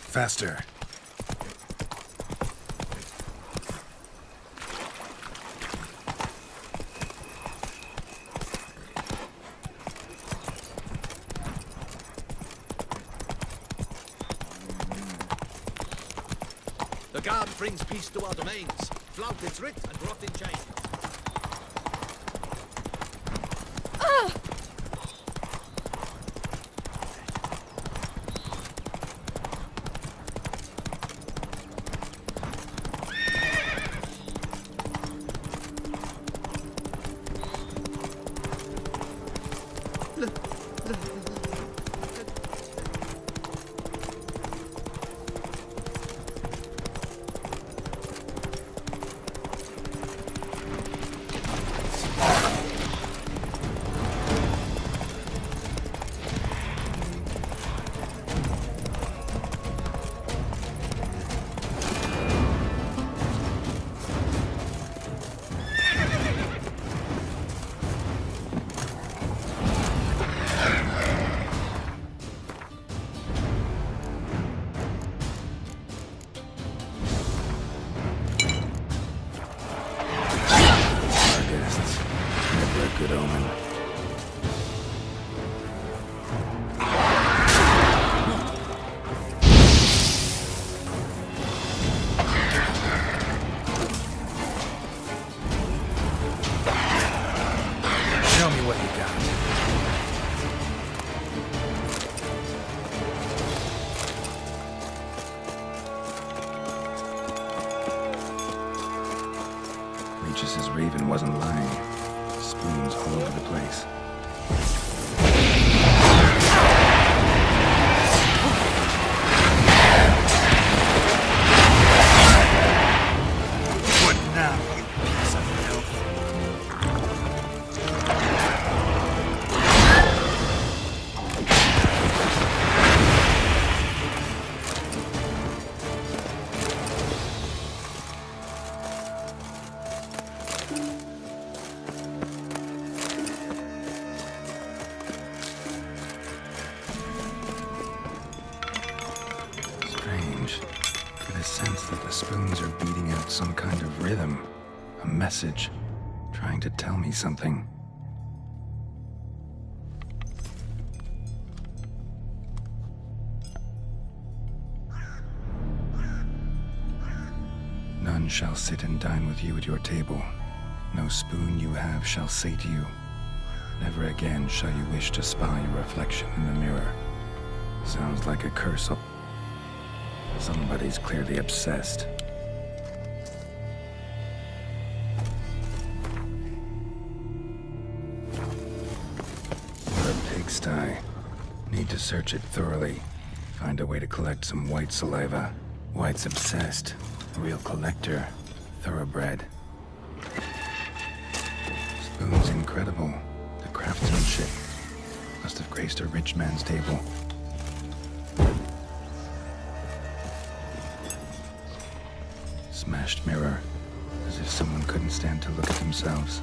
Faster. The guard brings peace to our domains. Flout its writ and rot in chains. Good omen. Show me what you got. Regis' raven wasn't lying. Spoons all over the place. What now, you piece of filth? Get a sense that the spoons are beating out some kind of rhythm, a message, trying to tell me something. None shall sit and dine with you at your table. No spoon you have shall say to you, never again shall you wish to spy your reflection in the mirror. Sounds like a curse. Somebody's clearly obsessed. What a pigsty. Need to search it thoroughly. Find a way to collect some white saliva. White's obsessed. A real collector. Thoroughbred. Spoon's incredible. The craftsmanship. Must have graced a rich man's table. Smashed mirror, as if someone couldn't stand to look at themselves.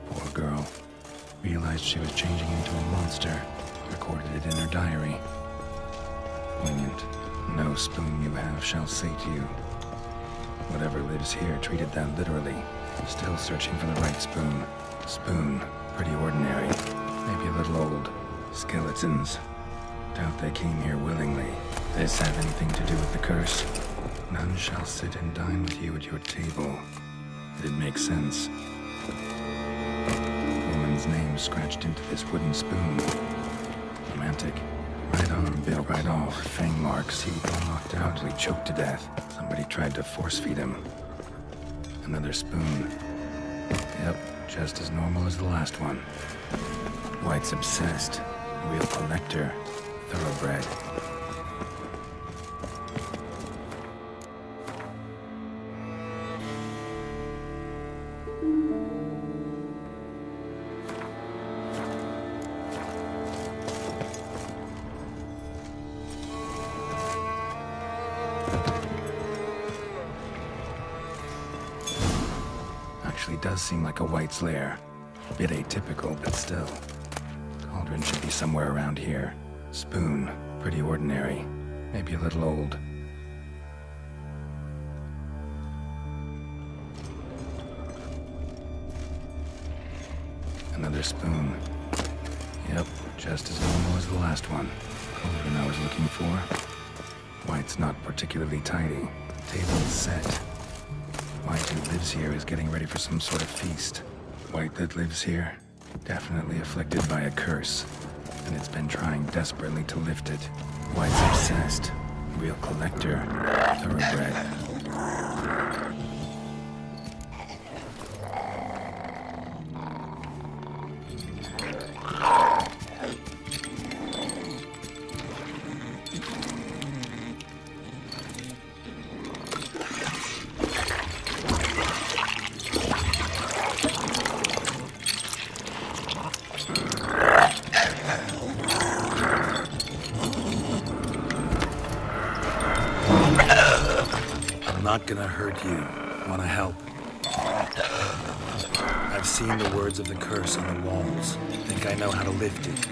Poor girl. Realized she was changing into a monster. Recorded it in her diary. Poignant. No spoon you have shall say to you. Whatever lives here treated that literally. Still searching for the right spoon. Spoon. Pretty ordinary. Maybe a little old. Skeletons. Doubt they came here willingly. This have anything to do with the curse? None shall sit and dine with you at your table. It makes sense. Woman's name scratched into this wooden spoon. Romantic. Right arm bit right off. Fang marks. He got knocked out till he choked to death. Somebody tried to force feed him. Another spoon. Yep, just as normal as the last one. White's obsessed. A real collector. Thoroughbred. does seem like a White's lair. A bit atypical, but still. Cauldron should be somewhere around here. Spoon, pretty ordinary. Maybe a little old. Another spoon. Yep, just as normal as the last one. Cauldron I was looking for. White's not particularly tidy. Table's set. White who lives here is getting ready for some sort of feast. White that lives here, definitely afflicted by a curse, and it's been trying desperately to lift it. White's obsessed. Real collector. Thoroughbred. Not gonna hurt you. Wanna help? I've seen the words of the curse on the walls. Think I know how to lift it.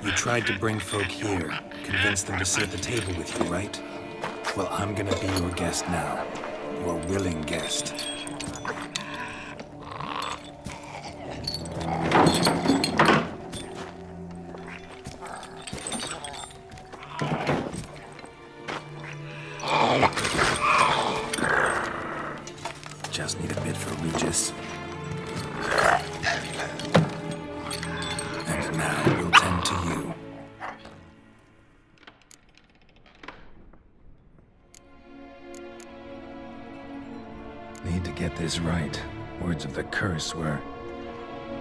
You tried to bring folk here, convince them to sit at the table with you, right? Well, I'm gonna be your guest now. Your willing guest. Just need a bit for Regis. And now we'll tend to you. Need to get this right. Words of the curse were,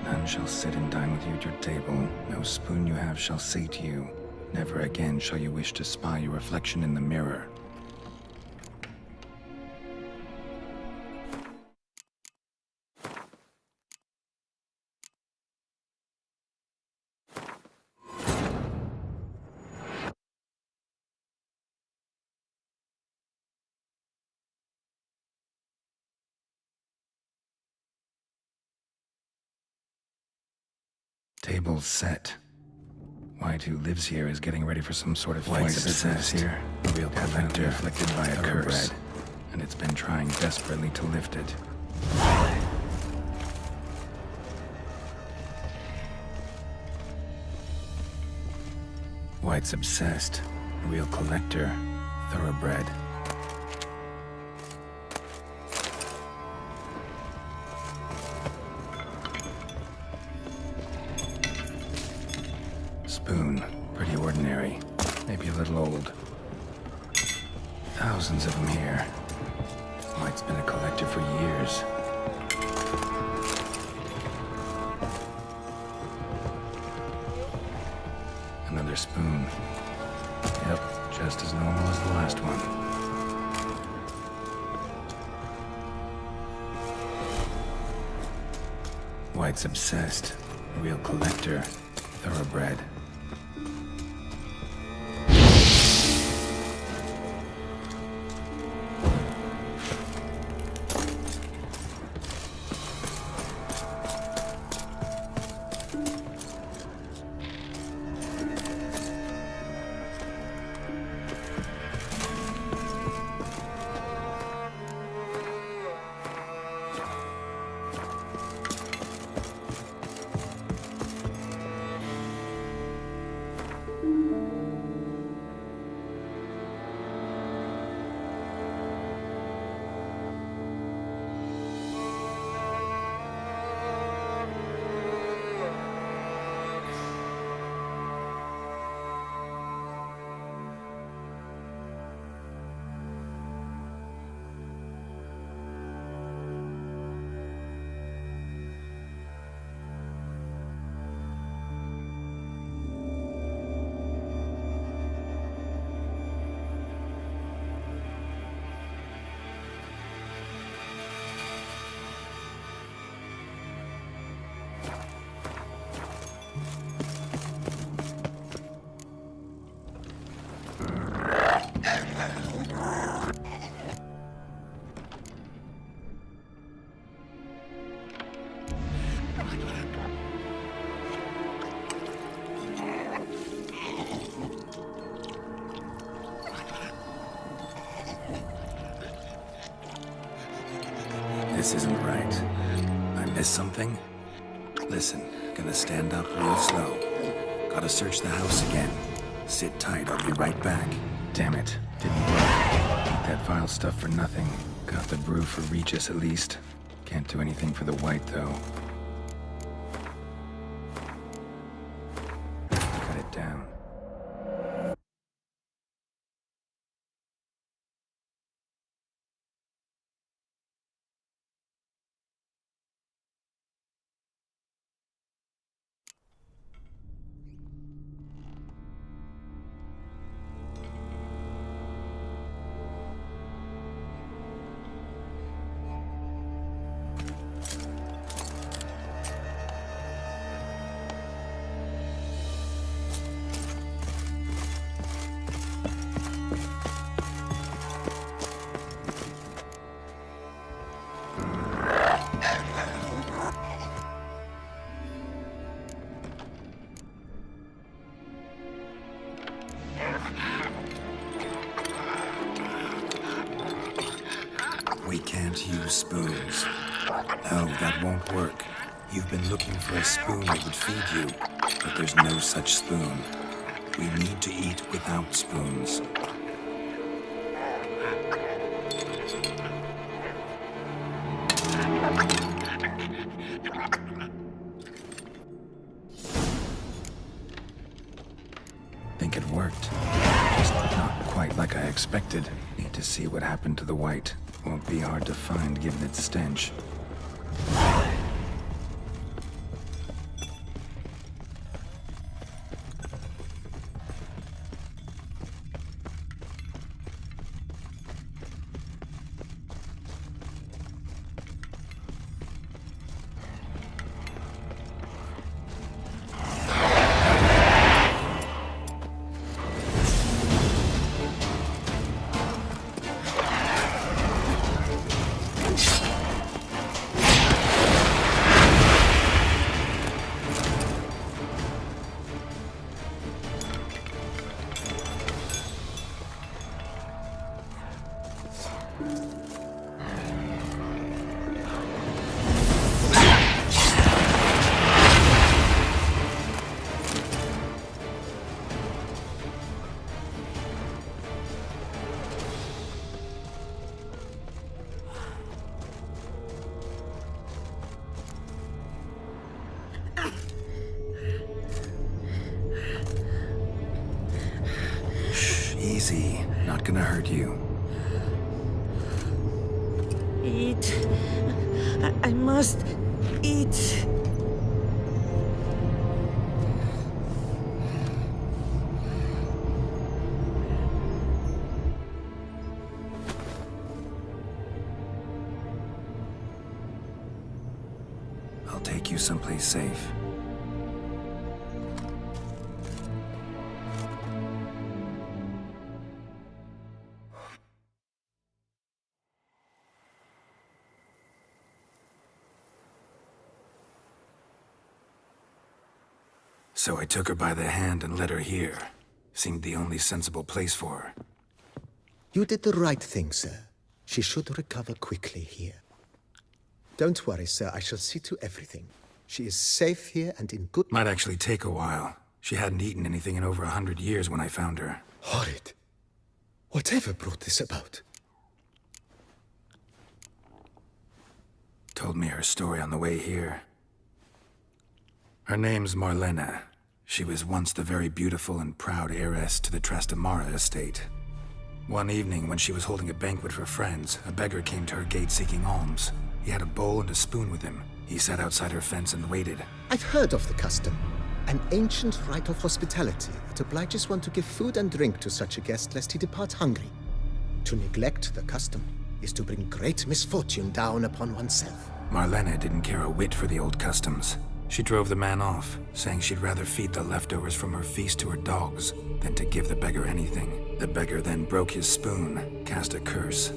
none shall sit and dine with you at your table. No spoon you have shall sate you. Never again shall you wish to spy your reflection in the mirror. Table's set. White who lives here is getting ready for some sort of White's obsessed here. A real collector afflicted by a curse, Thoroughbred. and it's been trying desperately to lift it. White's obsessed. A real collector. Thoroughbred. Spoon, pretty ordinary. Maybe a little old. Thousands of them here. White's been a collector for years. Another spoon. Yep, just as normal as the last one. White's obsessed. A real collector. Thoroughbred. This isn't right. I missed something? Listen, gonna stand up real slow. Gotta search the house again. Sit tight, I'll be right back. Damn it, didn't work. Eat that vile stuff for nothing. Got the brew for Regis at least. Can't do anything for the white, though. Cut it down. We can't use spoons. No, that won't work. You've been looking for a spoon that would feed you, but there's no such spoon. We need to eat without spoons. Think it worked. Just not quite like I expected. Need to see what happened to the white. Won't be hard to find given its stench. Easy. Not gonna hurt you. Eat. I must eat. I'll take you someplace safe. So I took her by the hand and led her here. Seemed the only sensible place for her. You did the right thing, sir. She should recover quickly here. Don't worry, sir. I shall see to everything. She is safe here and in good... Might actually take a while. She hadn't eaten anything in over 100 years when I found her. Horrid. Whatever brought this about? Told me her story on the way here. Her name's Marlena. She was once the very beautiful and proud heiress to the Trastamara estate. One evening, when she was holding a banquet for friends, a beggar came to her gate seeking alms. He had a bowl and a spoon with him. He sat outside her fence and waited. I've heard of the custom. An ancient rite of hospitality that obliges one to give food and drink to such a guest lest he depart hungry. To neglect the custom is to bring great misfortune down upon oneself. Marlena didn't care a whit for the old customs. She drove the man off, saying she'd rather feed the leftovers from her feast to her dogs than to give the beggar anything. The beggar then broke his spoon, cast a curse.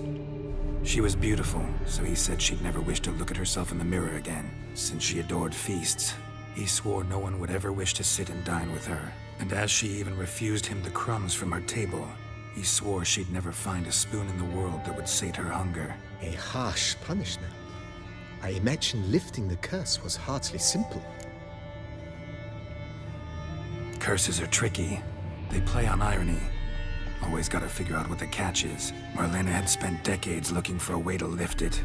She was beautiful, so he said she'd never wish to look at herself in the mirror again. Since she adored feasts, he swore no one would ever wish to sit and dine with her. And as she even refused him the crumbs from her table, he swore she'd never find a spoon in the world that would sate her hunger. A harsh punishment. I imagine lifting the curse was hardly simple. Curses are tricky. They play on irony. Always gotta figure out what the catch is. Marlena had spent decades looking for a way to lift it.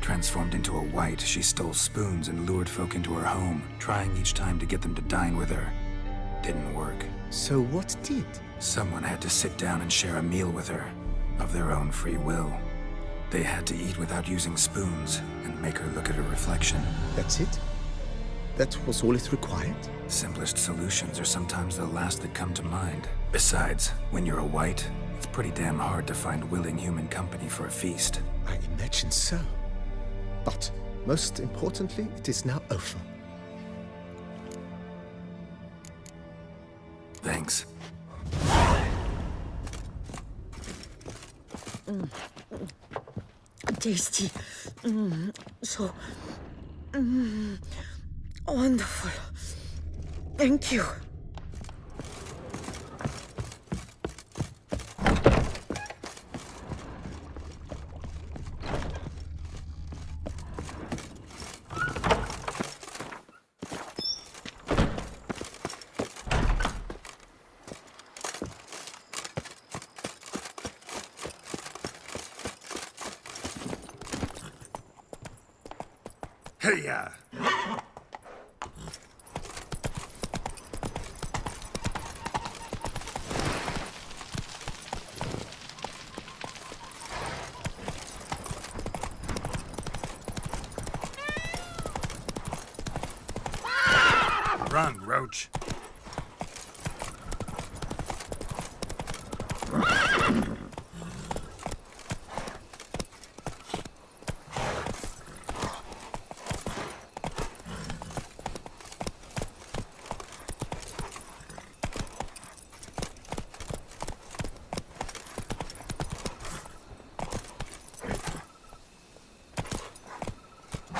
Transformed into a wight, she stole spoons and lured folk into her home, trying each time to get them to dine with her. Didn't work. So what did? Someone had to sit down and share a meal with her, of their own free will. They had to eat without using spoons, and make her look at her reflection. That's it? That was all it required? Simplest solutions are sometimes the last that come to mind. Besides, when you're a wight, it's pretty damn hard to find willing human company for a feast. I imagine so. But, most importantly, it is now over. Thanks. Tasty. So wonderful. Thank you. Hey-ya! Run, Roach.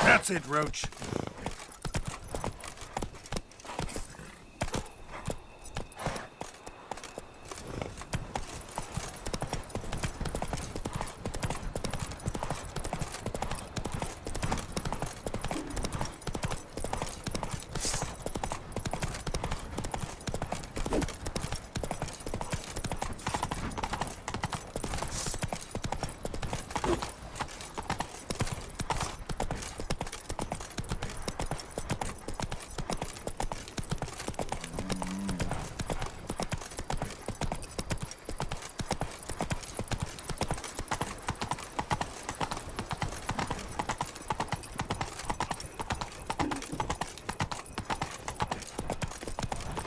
That's it, Roach.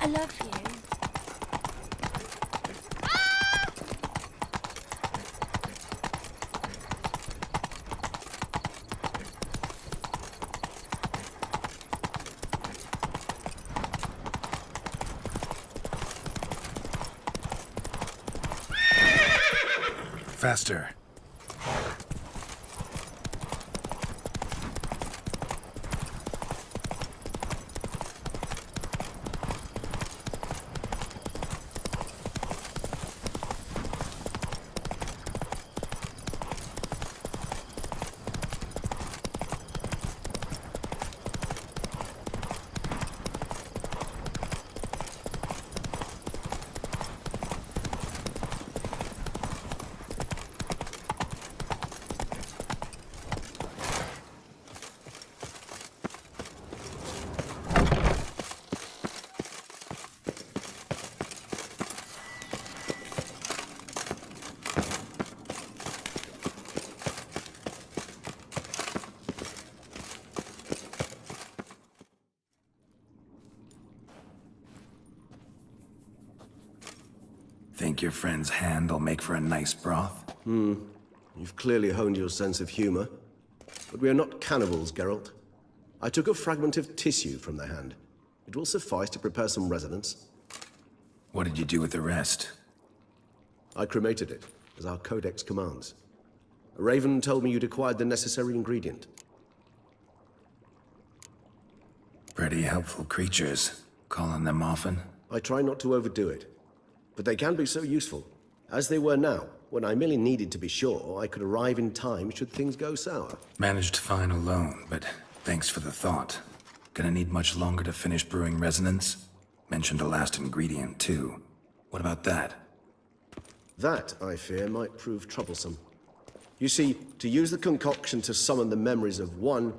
I love you. Faster. Think your friend's hand will make for a nice broth? You've clearly honed your sense of humor. But we are not cannibals, Geralt. I took a fragment of tissue from the hand. It will suffice to prepare some resonance. What did you do with the rest? I cremated it, as our codex commands. A raven told me you'd acquired the necessary ingredient. Pretty helpful creatures. Call on them often? I try not to overdo it. But they can be so useful. As they were now, when I merely needed to be sure I could arrive in time should things go sour. Managed fine alone, but thanks for the thought. Gonna need much longer to finish brewing resonance? Mentioned a last ingredient, too. What about that? That, I fear, might prove troublesome. You see, to use the concoction to summon the memories of one,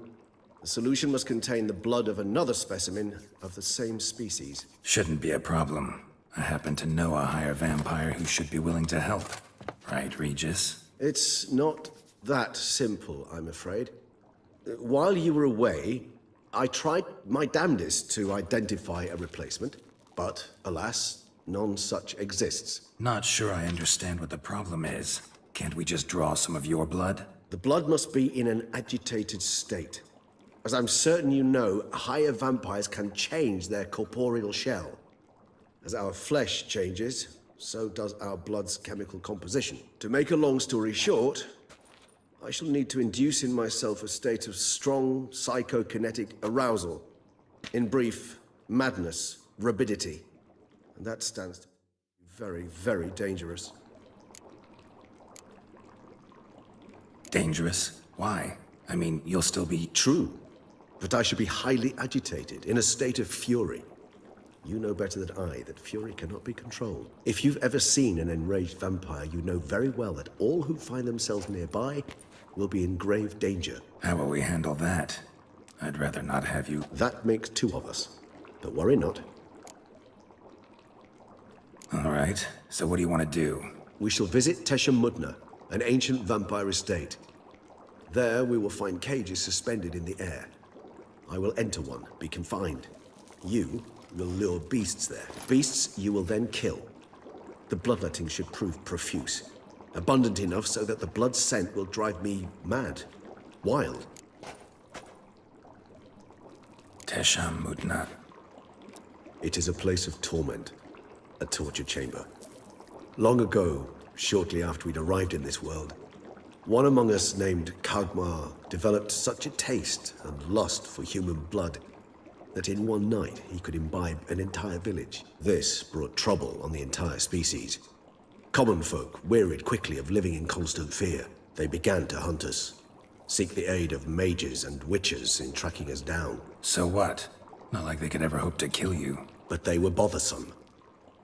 the solution must contain the blood of another specimen of the same species. Shouldn't be a problem. I happen to know a higher vampire who should be willing to help. Right, Regis? It's not that simple, I'm afraid. While you were away, I tried my damnedest to identify a replacement, but alas, none such exists. Not sure I understand what the problem is. Can't we just draw some of your blood? The blood must be in an agitated state. As I'm certain you know, higher vampires can change their corporeal shell. As our flesh changes, so does our blood's chemical composition. To make a long story short, I shall need to induce in myself a state of strong psychokinetic arousal. In brief, madness, rabidity. And that stands to be very, very dangerous. Dangerous? Why? I mean, you'll still be... True, but I should be highly agitated, in a state of fury. You know better than I that fury cannot be controlled. If you've ever seen an enraged vampire, you know very well that all who find themselves nearby will be in grave danger. How will we handle that? I'd rather not have you... That makes two of us. But worry not. All right, so what do you want to do? We shall visit Teshem Mudna, an ancient vampire estate. There we will find cages suspended in the air. I will enter one, be confined. You will lure beasts there. Beasts you will then kill. The bloodletting should prove profuse. Abundant enough so that the blood scent will drive me mad. Wild. Teshem Mudna. It is a place of torment. A torture chamber. Long ago, shortly after we'd arrived in this world, one among us named Kagmar developed such a taste and lust for human blood that in one night he could imbibe an entire village. This brought trouble on the entire species. Common folk wearied quickly of living in constant fear. They began to hunt us, seek the aid of mages and witches in tracking us down. So what? Not like they could ever hope to kill you. But they were bothersome.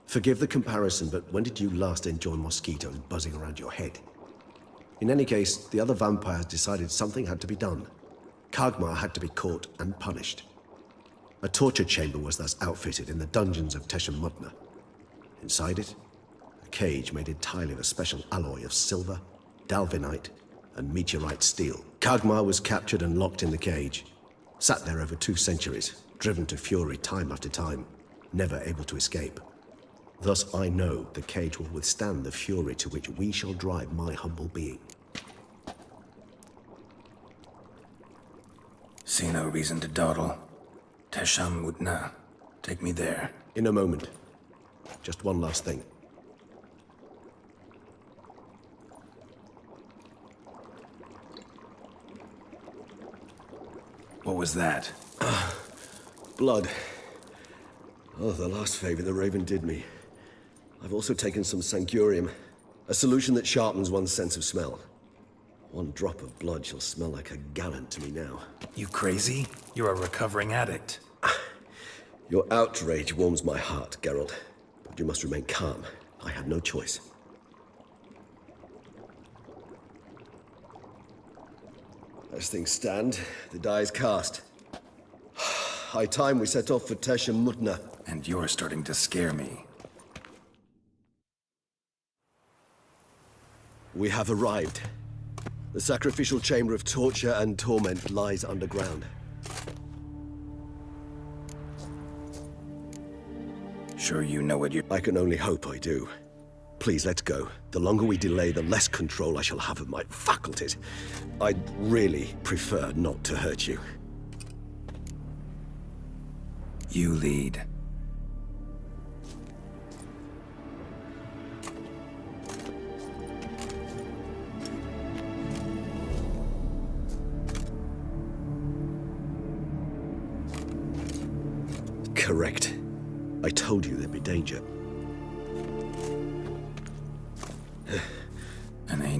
Forgive the comparison, but when did you last enjoy mosquitoes buzzing around your head? In any case, the other vampires decided something had to be done. Kagmar had to be caught and punished. A torture chamber was thus outfitted in the dungeons of Teshem Mudna. Inside it, a cage made entirely of a special alloy of silver, dalvinite, and meteorite steel. Kagmar was captured and locked in the cage. Sat there over 2 centuries, driven to fury time after time, never able to escape. Thus I know the cage will withstand the fury to which we shall drive my humble being. See no reason to dawdle. Teshem Mudna. Take me there. In a moment. Just one last thing. What was that? Blood. Oh, the last favor the Raven did me. I've also taken some Sancurium, a solution that sharpens one's sense of smell. One drop of blood shall smell like a gallon to me now. You crazy? You're a recovering addict. Your outrage warms my heart, Geralt. But you must remain calm. I had no choice. As things stand, the die is cast. High time we set off for Teshem Mudna. And you're starting to scare me. We have arrived. The sacrificial chamber of torture and torment lies underground. Sure you know what you're... I can only hope I do. Please, let's go. The longer we delay, the less control I shall have of my faculties. I'd really prefer not to hurt you. You lead. Correct. I told you there'd be danger.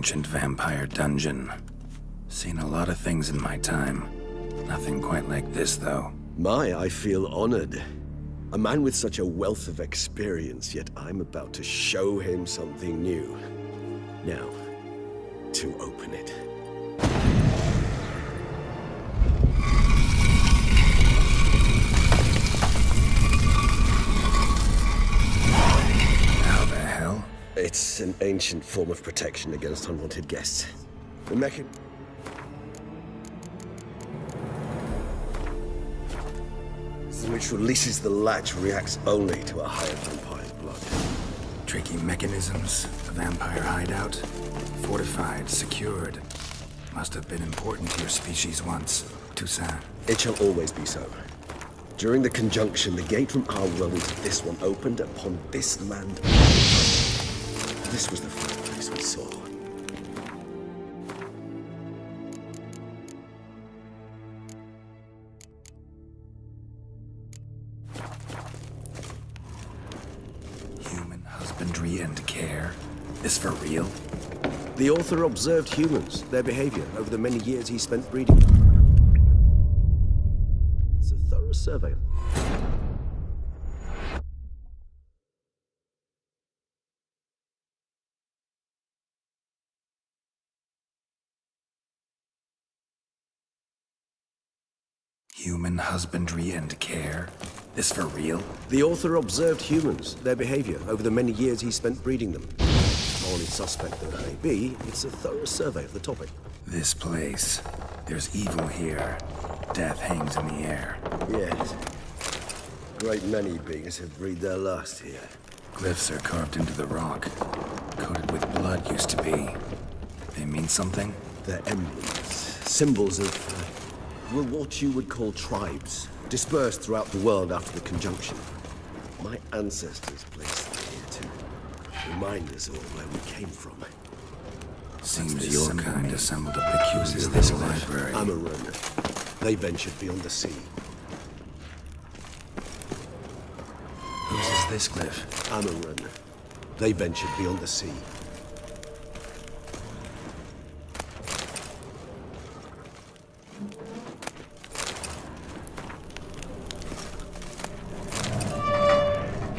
ancient vampire dungeon. Seen a lot of things in my time. Nothing quite like this, though. I feel honored. A man with such a wealth of experience, yet I'm about to show him something new. Now, to open it. How the hell? It's an ancient form of protection against unwanted guests. The mechanism which releases the latch reacts only to a higher vampire's blood. Tricky mechanisms, a vampire hideout. Fortified, secured. Must have been important to your species once, Toussaint. It shall always be so. During the conjunction, the gate from our world into this one opened upon this land. This was the first place we saw. Human husbandry and care. This for real? The author observed humans, their behavior, over the many years he spent breeding. It's a thorough survey. Human husbandry and care. This for real? The author observed humans, their behavior, over the many years he spent breeding them. Morally suspect though it may be, it's a thorough survey of the topic. This place. There's evil here. Death hangs in the air. Yes. Great many beings have breathed their last here. Glyphs are carved into the rock. Coated with blood used to be. They mean something? They're emblems, symbols of, well, what you would call tribes, dispersed throughout the world after the conjunction. My ancestors placed them here to remind us all where we came from. Seems your kind assembled a peculiar this library. Amarun. They ventured beyond the sea. Whose is this glyph? Amarun. They ventured beyond the sea.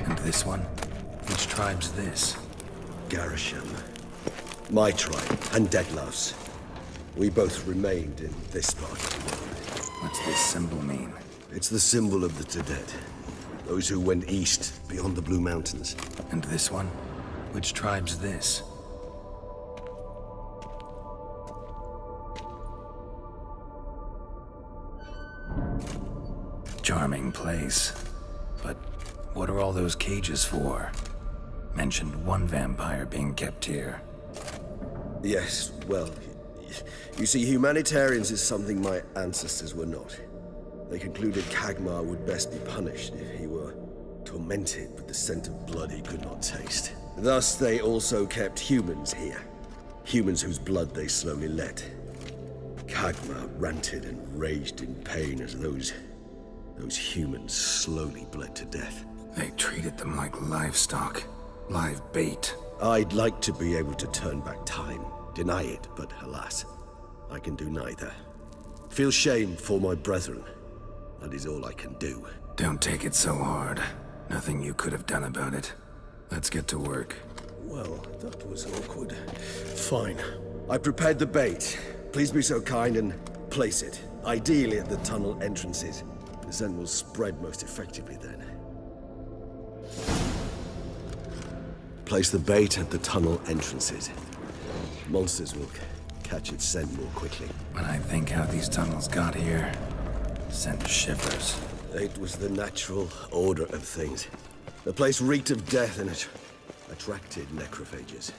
And this one? Which tribe's this? Garisham. My tribe, and Deadlove's. We both remained in this part of the world. What's this symbol mean? It's the symbol of the Tedet. Those who went east, beyond the Blue Mountains. And this one? Which tribe's this? Charming place. But what are all those cages for? Mentioned one vampire being kept here. Yes, well, you see, humanitarians is something my ancestors were not. They concluded Kagmar would best be punished if he were tormented with the scent of blood he could not taste. Thus, they also kept humans here. Humans whose blood they slowly let. Kagmar ranted and raged in pain as those humans slowly bled to death. They treated them like livestock. Live bait. I'd like to be able to turn back time, deny it, but alas, I can do neither. Feel shame for my brethren. That is all I can do. Don't take it so hard. Nothing you could have done about it. Let's get to work. Well, that was awkward. Fine. I prepared the bait. Please be so kind and place it. Ideally at the tunnel entrances. The scent will spread most effectively then. Place the bait at the tunnel entrances. Monsters will catch its scent more quickly. When I think how these tunnels got here, send shivers. It was the natural order of things. The place reeked of death and it attracted necrophages.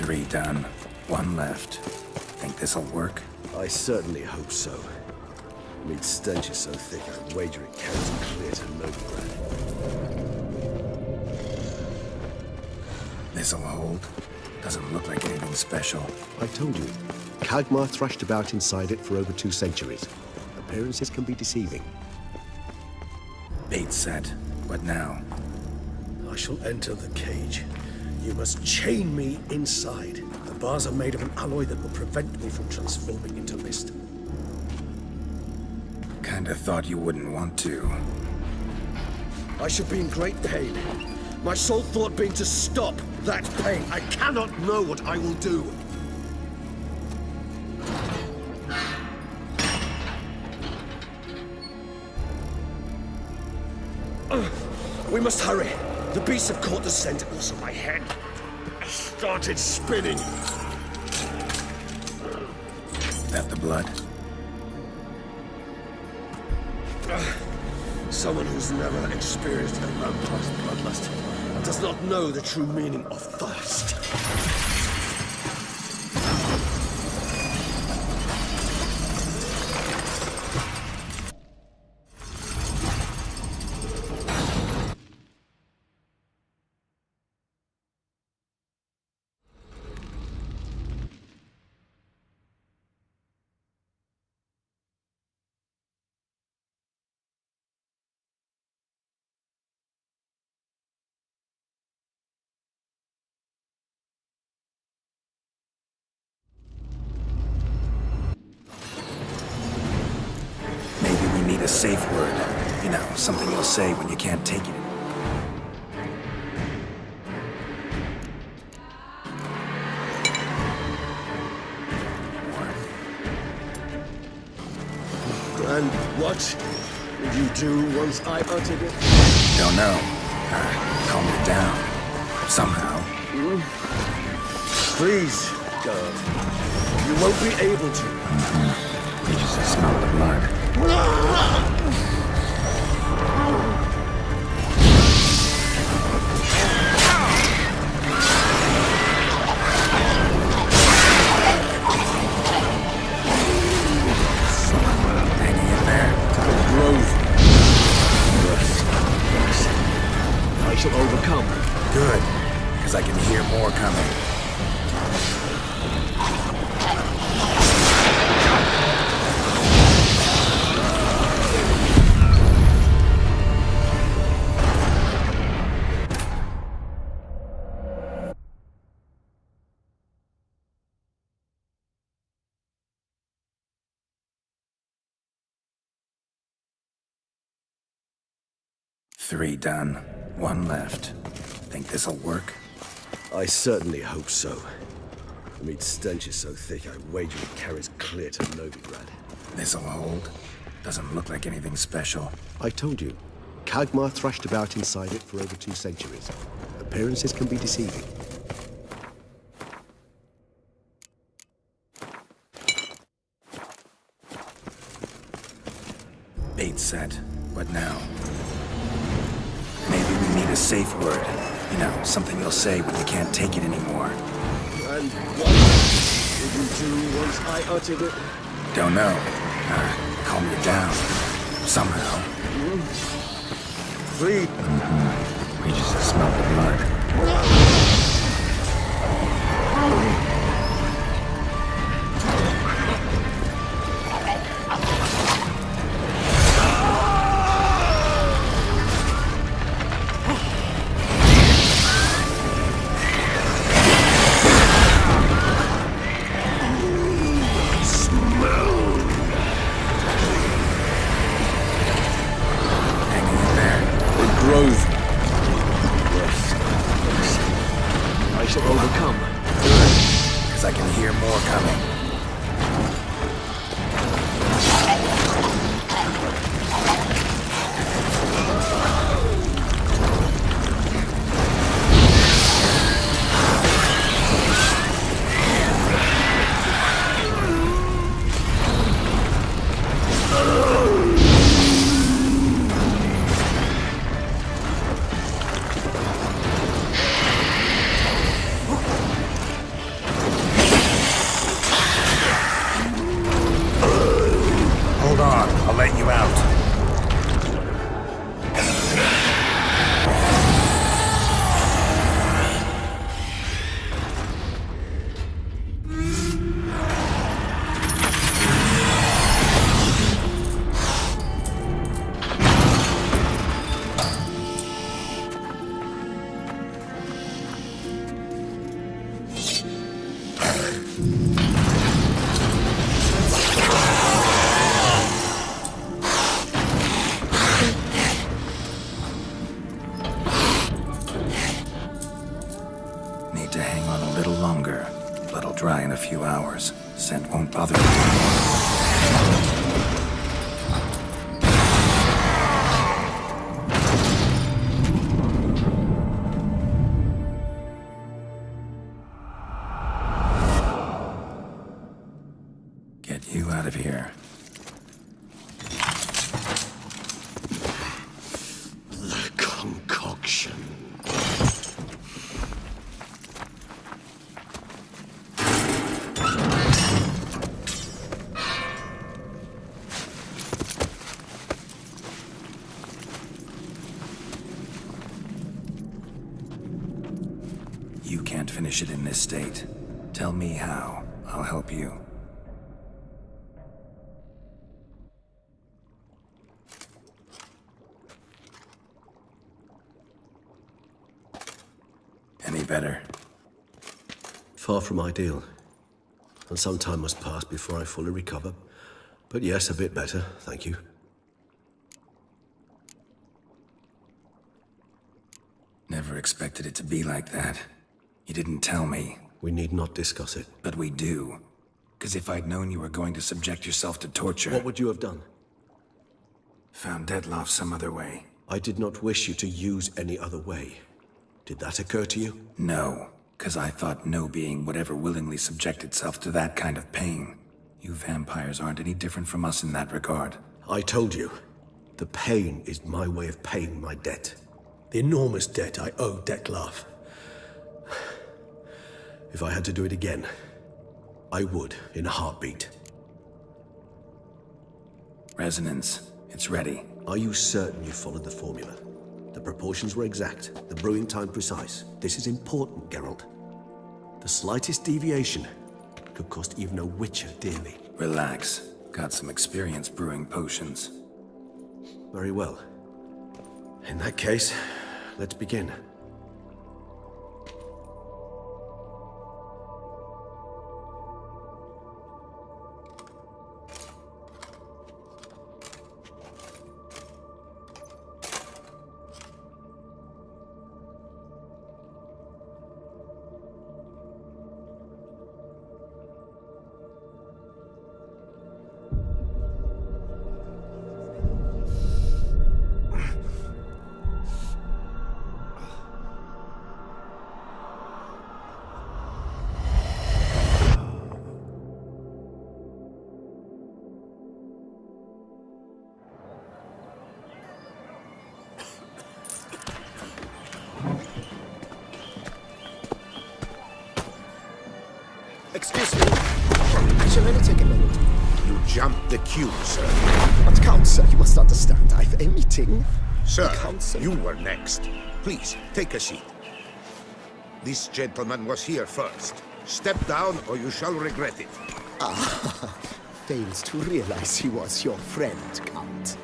3 done. 1 left. Think this'll work? I certainly hope so. Meat's stench is so thick, I'd wager it carries clear to Novigrad. This'll hold. Doesn't look like anything special. I told you, Kagmar thrashed about inside it for over 2 centuries. Appearances can be deceiving. Bait set. What now? I shall enter the cage. You must chain me inside. The bars are made of an alloy that will prevent me from transforming into mist. Kinda thought you wouldn't want to. I should be in great pain. My sole thought being to stop that pain. I cannot know what I will do. We must hurry. The beasts have caught the scent, also my head started spinning. That the blood? Someone who's never experienced a vampire's bloodlust does not know the true meaning of thirst. A safe word. You know, something you'll say when you can't take it. And what would you do once I uttered it? Don't know. Calm it down. Somehow. Please, God. You won't be able to. You just smell the blood. Hanging in there. Grove. Yes. I shall overcome. Good, because I can hear more coming. Three done. 1 left. Think this'll work? I certainly hope so. The meat's stench is so thick, I wager it carries clear to Novigrad. This'll hold. Doesn't look like anything special. I told you, Kagmar thrashed about inside it for over 2 centuries. Appearances can be deceiving. Bait set. What now? Maybe we need a safe word. You know, something you'll say when you can't take it anymore. And what did you do once I uttered it? Don't know. Calm you down. Somehow. Please. We just smell the blood. Grove. Yes. I shall overcome. Good, because I can hear more coming. to hang on a little longer. Blood'll dry in a few hours. Scent won't bother you. Get you out of here. The concoction. You can't finish it in this state. Tell me how. I'll help you. Any better? Far from ideal. And some time must pass before I fully recover. But yes, a bit better, thank you. Never expected it to be like that. You didn't tell me. We need not discuss it. But we do. Because if I'd known you were going to subject yourself to torture... What would you have done? Found Dettlaff some other way. I did not wish you to use any other way. Did that occur to you? No. Because I thought no being would ever willingly subject itself to that kind of pain. You vampires aren't any different from us in that regard. I told you. The pain is my way of paying my debt. The enormous debt I owe Dettlaff. If I had to do it again, I would, in a heartbeat. Resonance. It's ready. Are you certain you followed the formula? The proportions were exact, the brewing time precise. This is important, Geralt. The slightest deviation could cost even a witcher dearly. Relax. Got some experience brewing potions. Very well. In that case, let's begin. Excuse me. I shall only take a moment. You jumped the queue, sir. But Count, sir, you must understand. I've a meeting. Sir, Counsel. you were next. Please, take a seat. This gentleman was here first. Step down or you shall regret it. Fails to realize he was your friend, Count.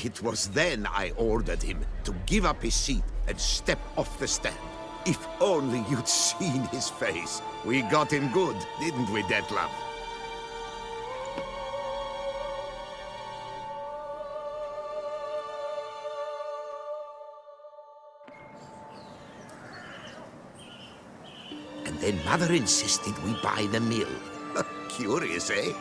It was then I ordered him to give up his seat and step off the stand. If only you'd seen his face. We got him good, didn't we, Dettlaff? And then Mother insisted we buy the mill. Curious, eh?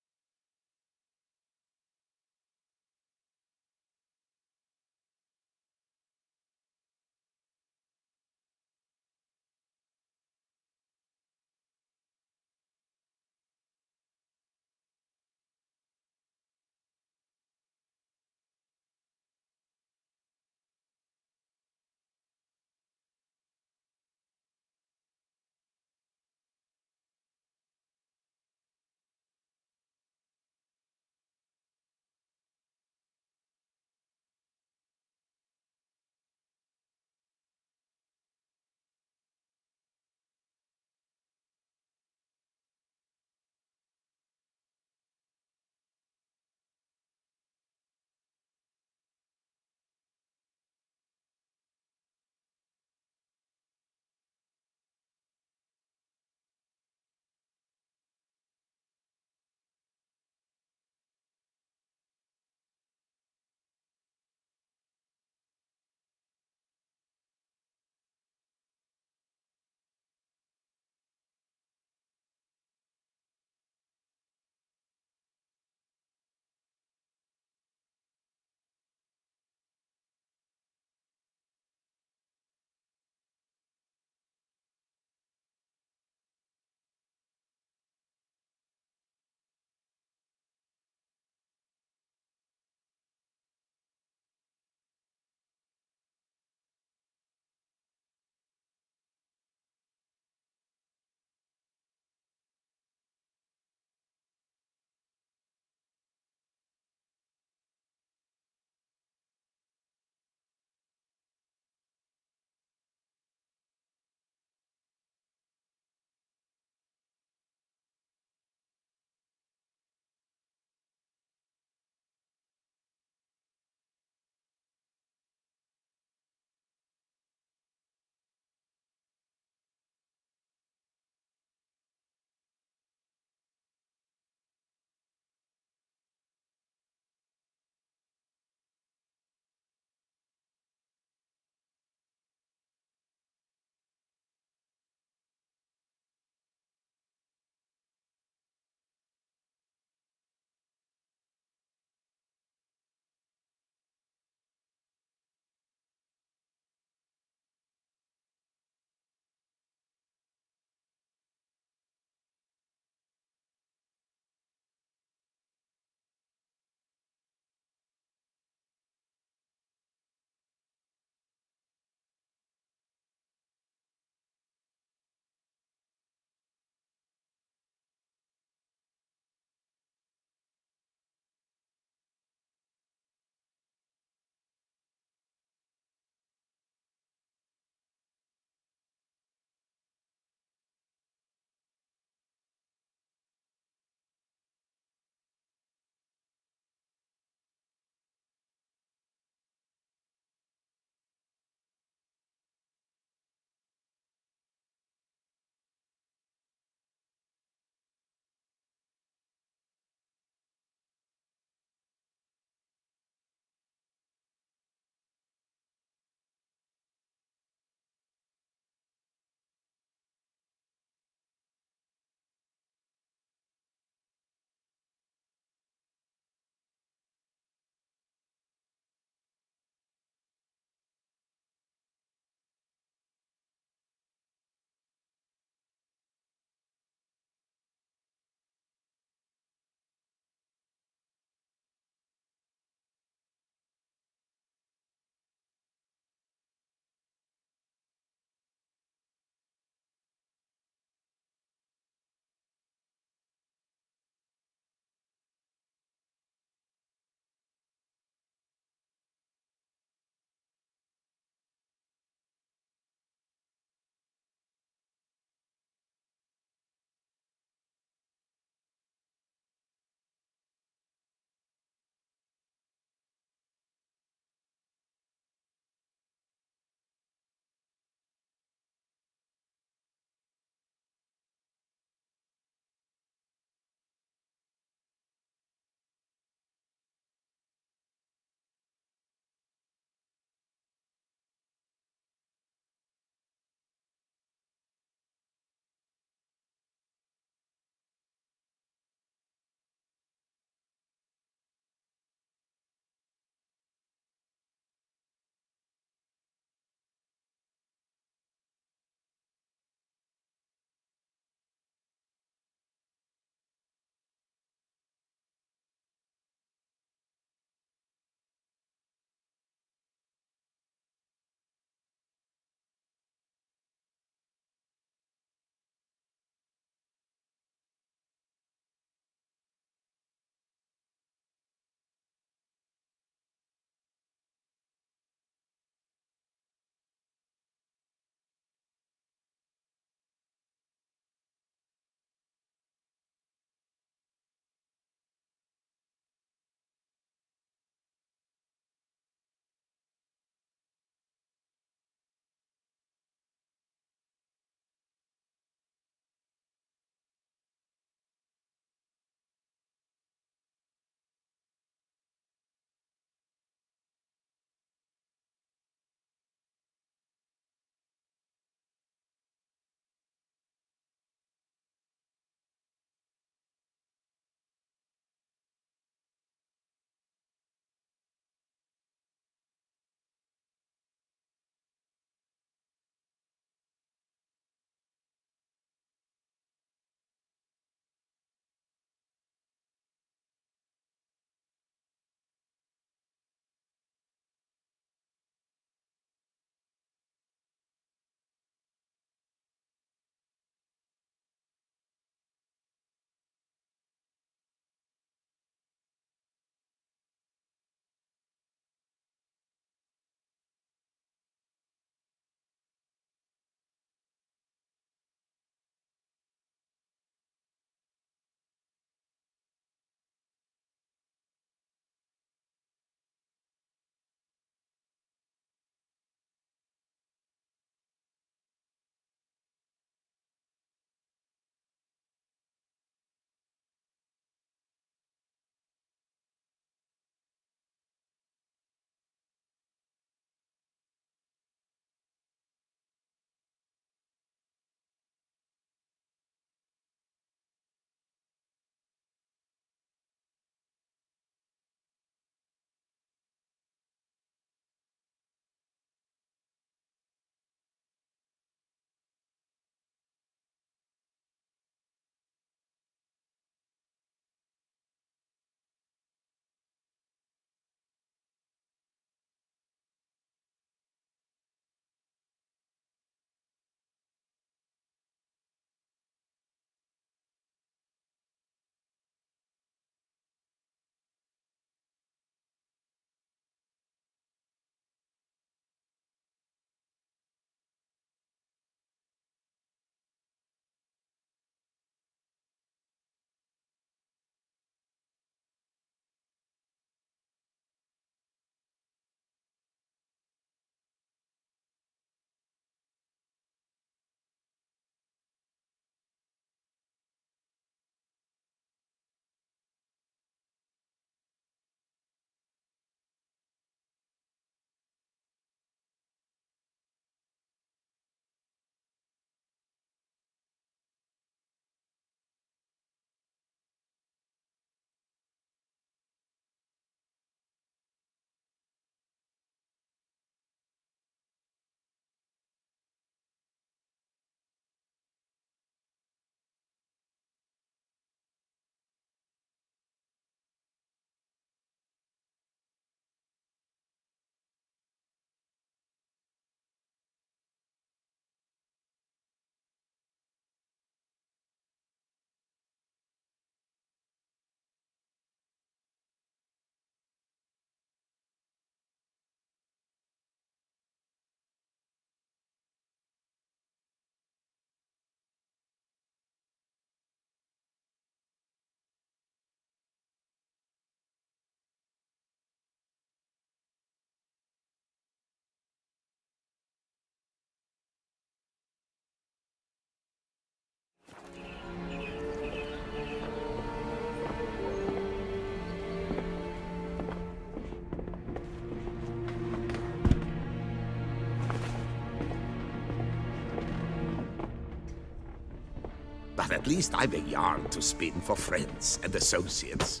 But at least I've a yarn to spin for friends and associates.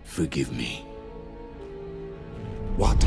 Forgive me. What?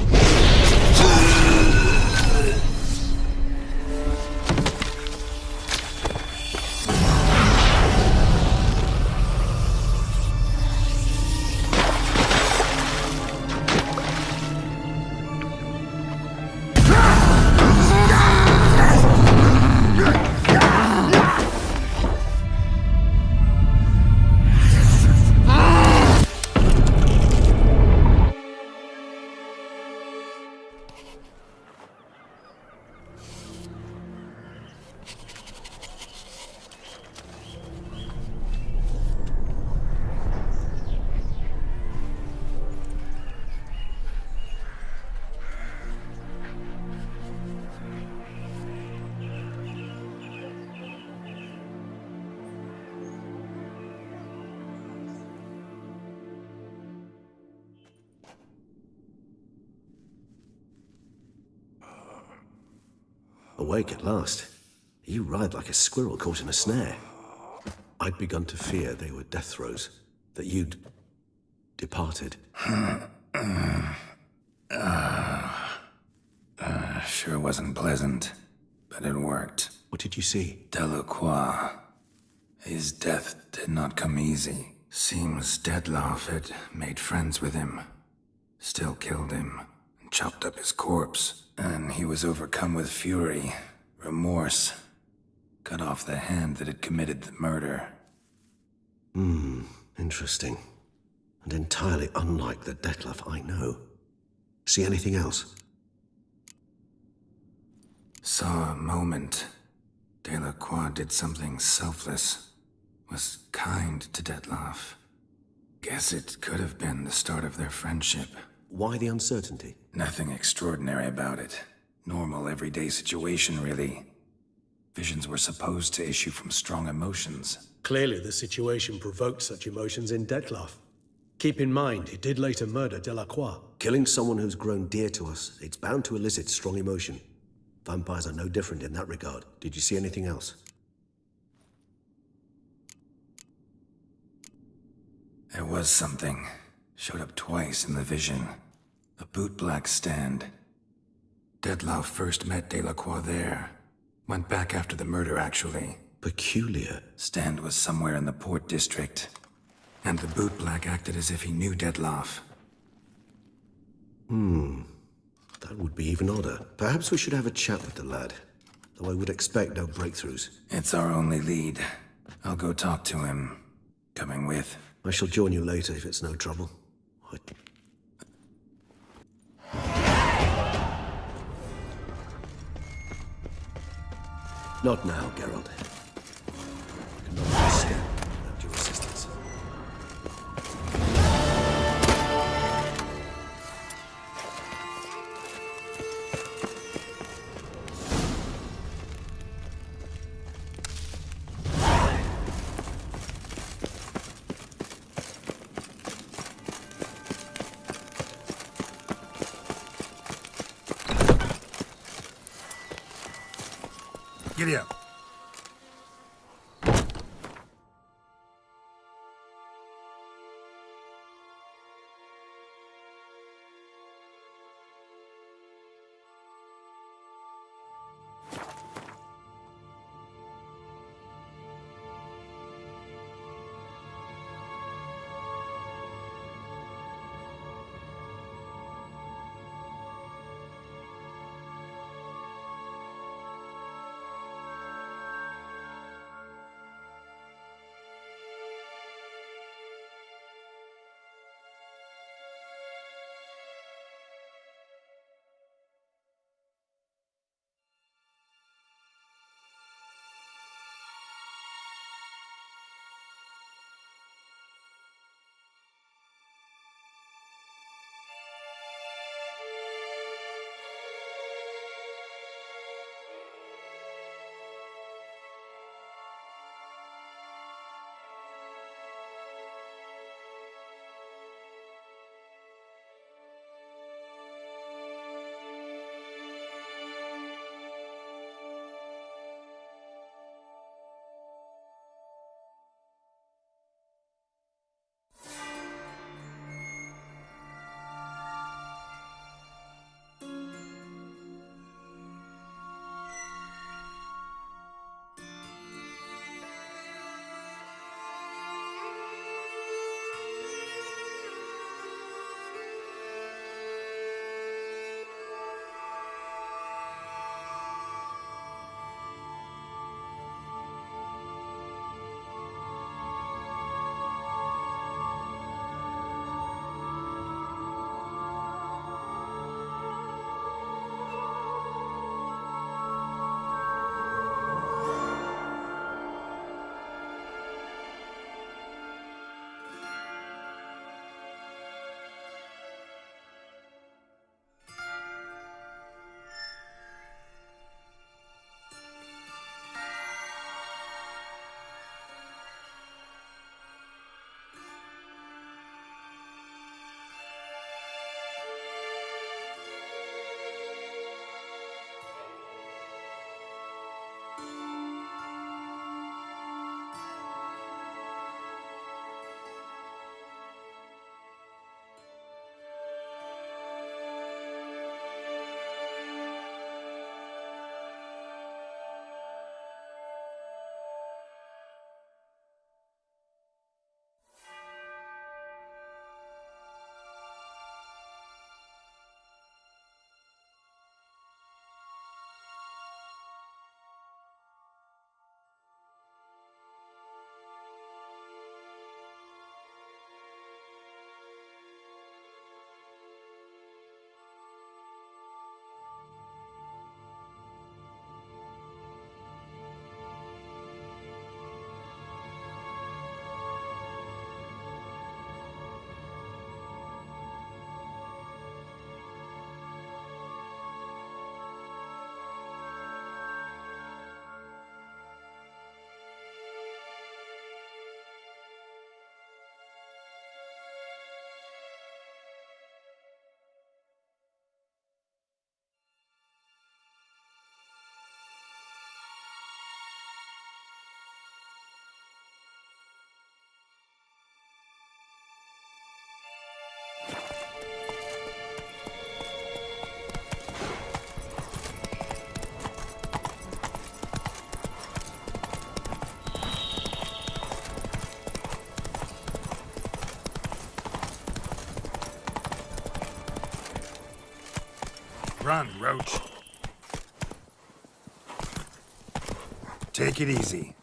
Awake at last. You ride like a squirrel caught in a snare. I'd begun to fear they were death throes, that you'd departed. Sure wasn't pleasant, but it worked. What did you see? Delacroix. His death did not come easy. Seems Dettlaff had made friends with him. Still killed him and chopped up his corpse. And he was overcome with fury, remorse. Cut off the hand that had committed the murder. Interesting. And entirely unlike the Dettlaff I know. See anything else? Saw a moment. Delacroix did something selfless. Was kind to Dettlaff. Guess it could have been the start of their friendship. Why the uncertainty? Nothing extraordinary about it. Normal, everyday situation, really. Visions were supposed to issue from strong emotions. Clearly, the situation provoked such emotions in Dettlaff. Keep in mind, he did later murder Delacroix. Killing someone who's grown dear to us, it's bound to elicit strong emotion. Vampires are no different in that regard. Did you see anything else? There was something. Showed up twice in the vision. A bootblack stand. Dettlaff first met Delacroix there. Went back after the murder, actually. Peculiar. Stand was somewhere in the Port District. And the bootblack acted as if he knew Dettlaff. That would be even odder. Perhaps we should have a chat with the lad. Though I would expect no breakthroughs. It's our only lead. I'll go talk to him. Coming with. I shall join you later if it's no trouble. Not now, Geralt. I cannot make a step without your assistance. Giddy up. run, Roach. Take it easy.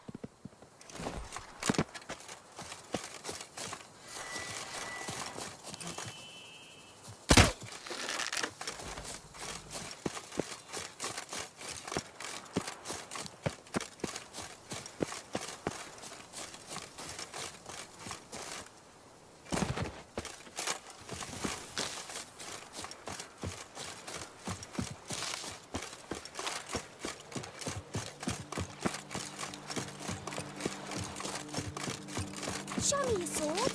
Show me your sword.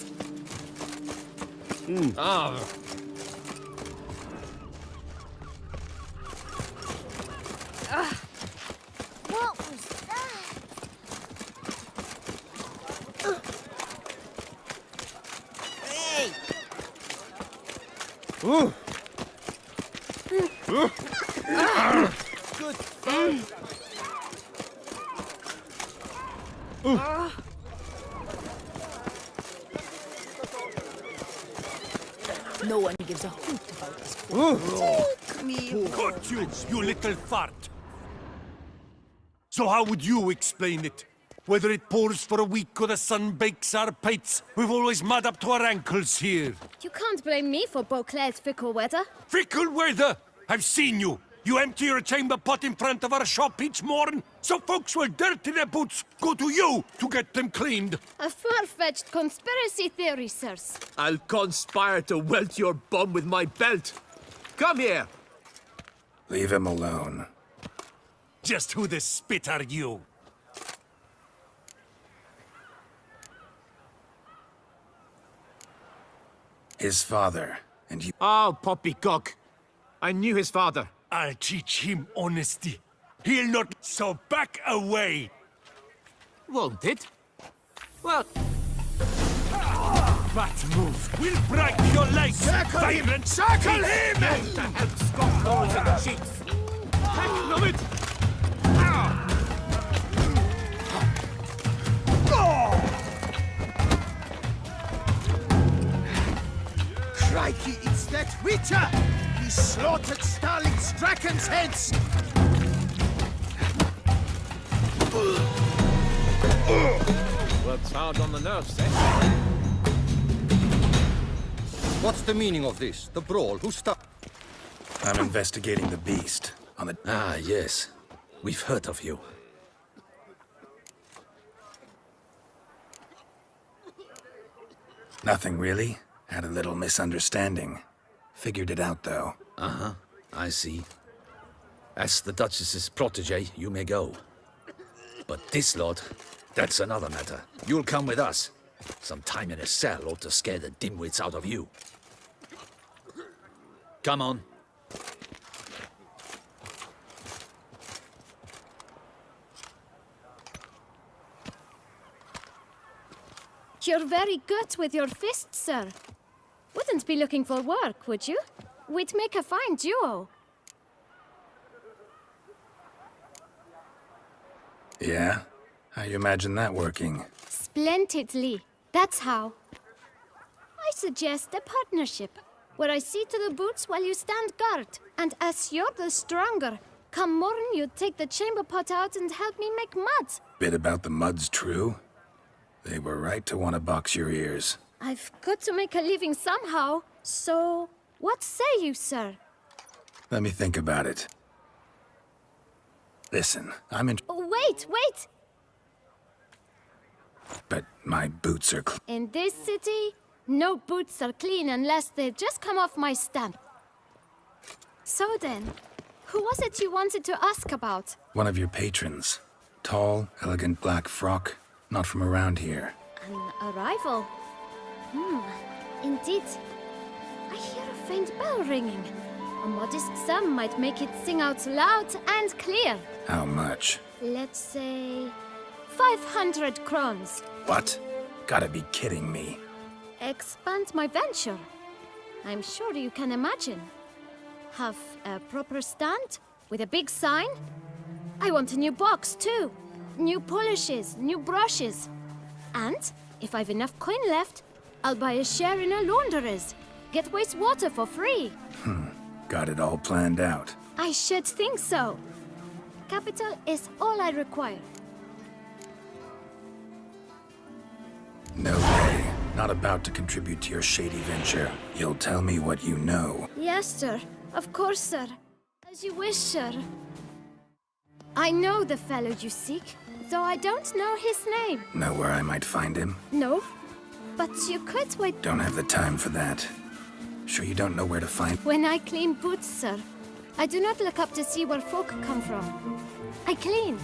What was that? Hey! Good fun. No one gives a hoot about us. Take me. Got you, you little fart! So how would you explain it? Whether it pours for a week or the sun bakes our pates, we've always mud up to our ankles here. You can't blame me for Beauclair's fickle weather. Fickle weather! I've seen you! You empty your chamber pot in front of our shop each morn, so folks will dirty their boots, go to you to get them cleaned. A far-fetched conspiracy theory, sirs. I'll conspire to welt your bum with my belt. Come here. Leave him alone. Just who the spit are you? His father, and you. Oh, poppycock. I knew his father. I'll teach him honesty. He'll not, so back away. Won't it? Well, That move will break your legs! Circle him! Vibrant Circle him! to help Scott Lawrence in the cheeks. Heck of it! Crikey, it's that Witcher! He slaughtered Starling Strachan's heads! Works hard on the nerves, eh? What's the meaning of this? The brawl? Who started? I'm investigating the beast. On the. Ah, yes. We've heard of you. Nothing really. Had a little misunderstanding. Figured it out, though. Uh-huh. I see. As the Duchess's protege, you may go. But this lot, that's another matter. You'll come with us. Some time in a cell ought to scare the dimwits out of you. Come on. You're very good with your fists, sir. Wouldn't be looking for work, would you? We'd make a fine duo. Yeah? How you imagine that working? Splendidly. That's how. I suggest a partnership, where I see to the boots while you stand guard. And as you're the stronger, come morn you take the chamber pot out and help me make mud. Bit about the mud's true? They were right to want to box your ears. I've got to make a living somehow, so what say you, sir? Let me think about it. Listen, I'm in. Wait! But my boots are In this city, no boots are clean unless they just come off my stamp. So then, who was it you wanted to ask about? one of your patrons. Tall, elegant black frock. Not from around here. An arrival? Indeed. I hear a faint bell ringing. A modest sum might make it sing out loud and clear. How much? Let's say 500 crowns. What? Gotta be kidding me. Expand my venture. I'm sure you can imagine. Have a proper stand with a big sign. I want a new box too. New polishes, new brushes. And if I've enough coin left, I'll buy a share in a launderer's. Get wastewater for free. Got it all planned out. I should think so. Capital is all I require. No way. Not about to contribute to your shady venture. You'll tell me what you know. Yes, sir. Of course, sir. As you wish, sir. I know the fellow you seek, though I don't know his name. Know where I might find him? No, but you could wait. Don't have the time for that. Sure you don't know where to find... When I clean boots, sir, I do not look up to see where folk come from. I clean.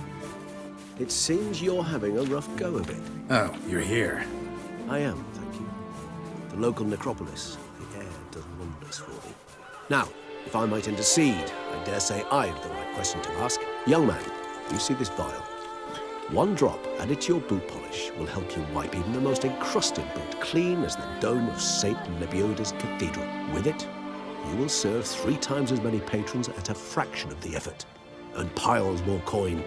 It seems you're having a rough go of it. Oh, you're here. I am, thank you. The local necropolis. The air does wonders for me. Now, if I might intercede, I dare say I've the right question to ask. Young man, you see this vial? One drop added to your boot polish will help you wipe even the most encrusted boot clean as the dome of St. Lebioda's cathedral. With it, you will serve 3 times as many patrons at a fraction of the effort. And piles more coin.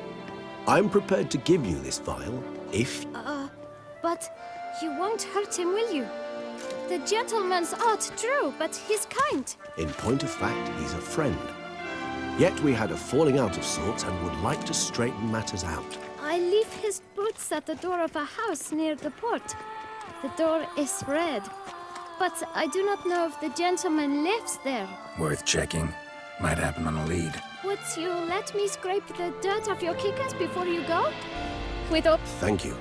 I'm prepared to give you this vial if... But you won't hurt him, will you? The gentleman's art true, but he's kind. In point of fact, he's a friend. Yet we had a falling out of sorts and would like to straighten matters out. I leave his boots at the door of a house near the port. The door is red, but I do not know if the gentleman lives there. Worth checking. Might happen on a lead. Would you let me scrape the dirt off your kickers before you go? Thank you.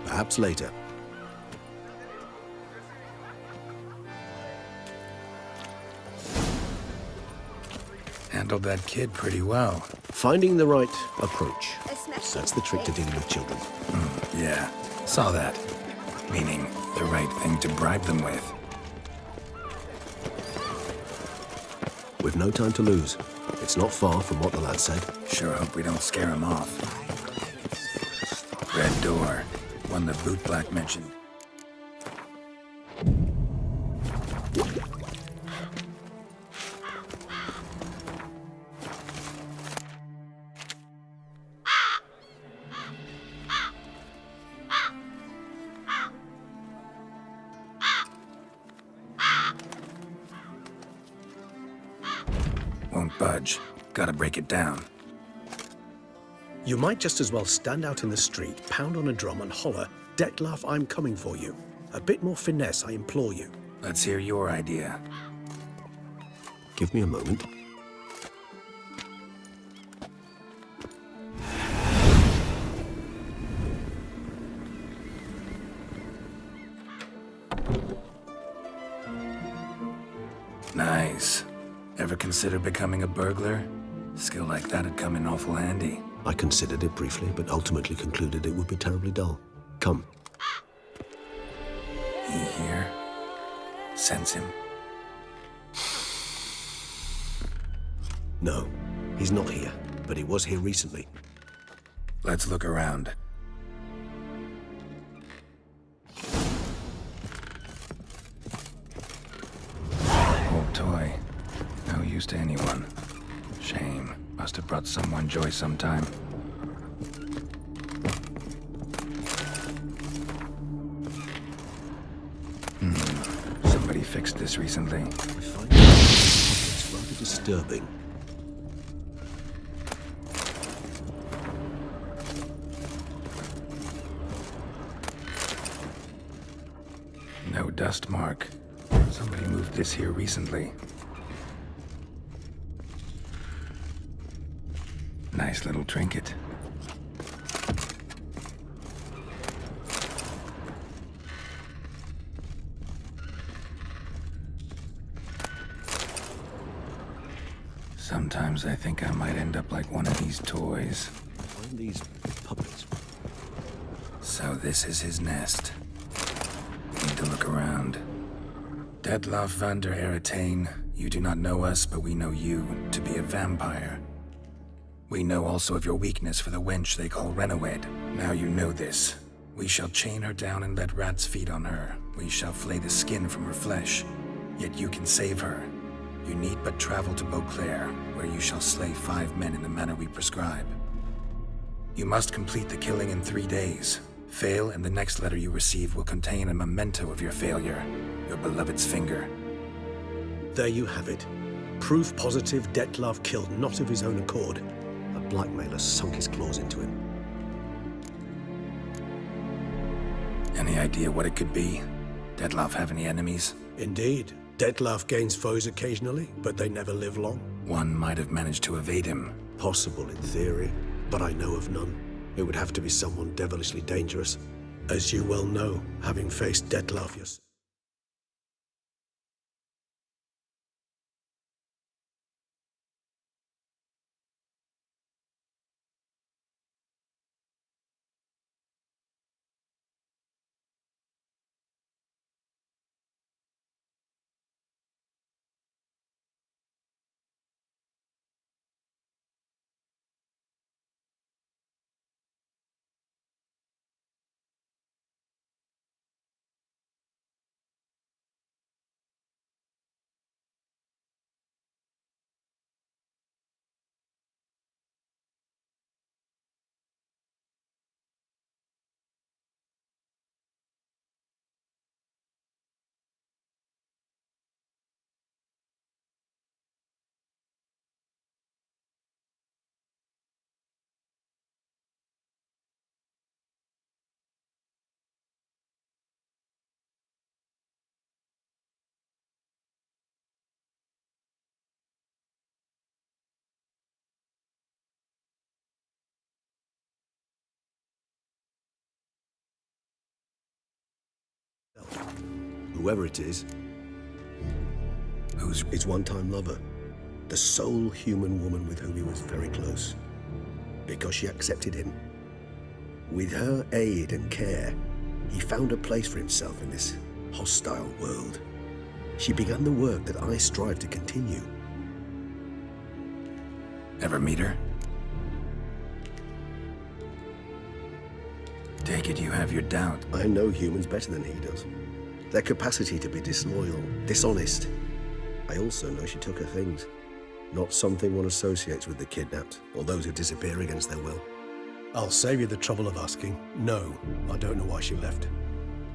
Perhaps later. Handled that kid pretty well. Finding the right approach. That's the trick to dealing with children. Yeah, saw that. Meaning, the right thing to bribe them with. We've no time to lose. It's not far from what the lad said. Sure hope we don't scare him off. Red door. One the boot black mentioned. Won't budge. Gotta break it down. You might just as well stand out in the street, pound on a drum and holler, "Dettlaff, I'm coming for you." A bit more finesse, I implore you. Let's hear your idea. Give me a moment. Nice. Ever consider becoming a burglar? Skill like that'd come in awful handy. I considered it briefly, but ultimately concluded it would be terribly dull. Come. He here? Sense him? No, he's not here, but he was here recently. Let's look around. Old toy. No use to anyone. Shame. Must have brought someone joy sometime. Somebody fixed this recently. I find it's rather disturbing. No dust mark. Somebody moved this here recently. Nice little trinket. Sometimes I think I might end up like one of these toys. Find these puppets. So this is his nest. Need to look around. Dettlaff van der Eretain, you do not know us, but we know you to be a vampire. We know also of your weakness for the wench they call Renawed. Now you know this. We shall chain her down and let rats feed on her. We shall flay the skin from her flesh. Yet you can save her. You need but travel to Beauclair, where you shall slay 5 men in the manner we prescribe. You must complete the killing in 3 days. Fail, and the next letter you receive will contain a memento of your failure. Your beloved's finger. There you have it. Proof positive Dettlaff killed not of his own accord. A blackmailer sunk his claws into him. Any idea what it could be? Dettlaff have any enemies? Indeed, Dettlaff gains foes occasionally, but they never live long. One might have managed to evade him. Possible in theory, but I know of none. It would have to be someone devilishly dangerous. As you well know, having faced Dettlaff yourself. Whoever it is, Who's... his one-time lover. The sole human woman with whom he was very close. Because she accepted him. With her aid and care, he found a place for himself in this hostile world. She began the work that I strive to continue. Ever meet her? Take it you have your doubt. I know humans better than he does. Their capacity to be disloyal, dishonest. I also know she took her things. Not something one associates with the kidnapped, or those who disappear against their will. I'll save you the trouble of asking. No, I don't know why she left.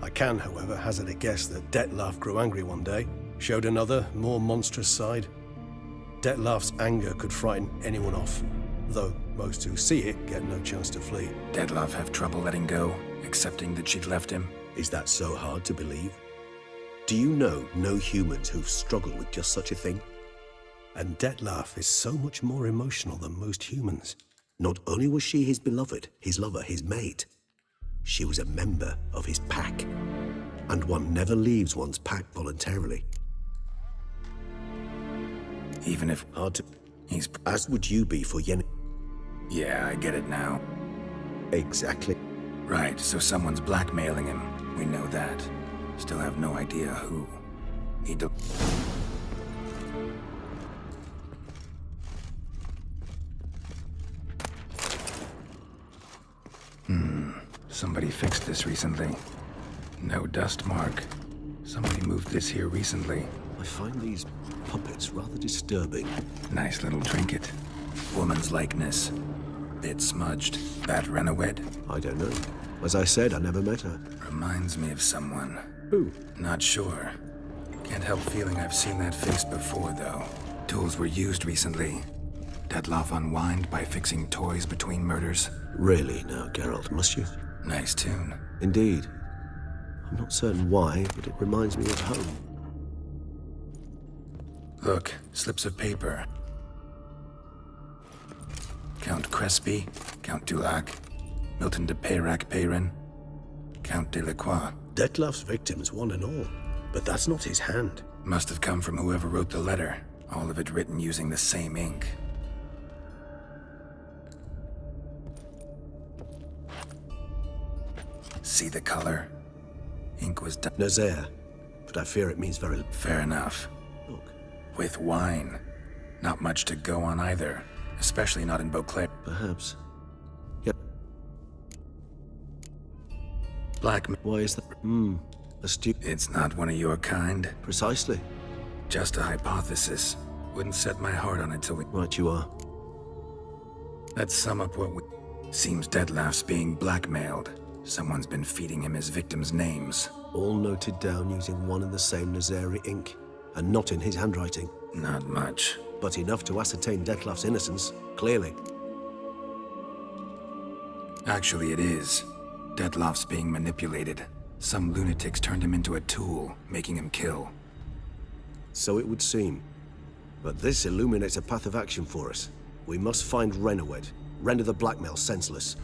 I can, however, hazard a guess that Dettlaff grew angry one day, showed another, more monstrous side. Dettlaff's anger could frighten anyone off, though most who see it get no chance to flee. Dettlaff have trouble letting go, accepting that she'd left him. Is that so hard to believe? Do you know no humans who've struggled with just such a thing? And Dettlaff is so much more emotional than most humans. Not only was she his beloved, his lover, his mate, she was a member of his pack. And one never leaves one's pack voluntarily. Even if... Hard to... He's... As would you be for Yen... Yeah, I get it now. Exactly. Right, so someone's blackmailing him. We know that. Still have no idea who. Need to... Somebody fixed this recently. No dust mark. Somebody moved this here recently. I find these puppets rather disturbing. Nice little trinket. Woman's likeness. Bit smudged. That Renowed? I don't know. As I said, I never met her. Reminds me of someone. Who? Not sure. Can't help feeling I've seen that face before, though. Tools were used recently. Dettlaff unwind by fixing toys between murders. Really now, Geralt, must you? Nice tune. Indeed. I'm not certain why, but it reminds me of home. Look, slips of paper. Count Crespi, Count Dulac, Milton de Peyrac-Peyrin, Count Delacroix. Dettlaff's victims, one and all. But that's not his hand. Must have come from whoever wrote the letter. All of it written using the same ink. See the color? Ink was done. Nazaire. But I fear it means very... Fair enough. Look. With wine. Not much to go on either. Especially not in Beauclair. Perhaps. Yep. Black... Why is that? Astute. It's not one of your kind. Precisely. Just a hypothesis. Wouldn't set my heart on it till we... Right you are. Let's sum up what we... Seems Dettlaff's being blackmailed. Someone's been feeding him his victims' names. All noted down using one and the same Nazari ink, and not in his handwriting. Not much. But enough to ascertain Dettlaff's innocence, clearly. Actually, it is. Dettlaff's being manipulated. Some lunatics turned him into a tool, making him kill. So it would seem. But this illuminates a path of action for us. We must find Renowed, render the blackmail senseless.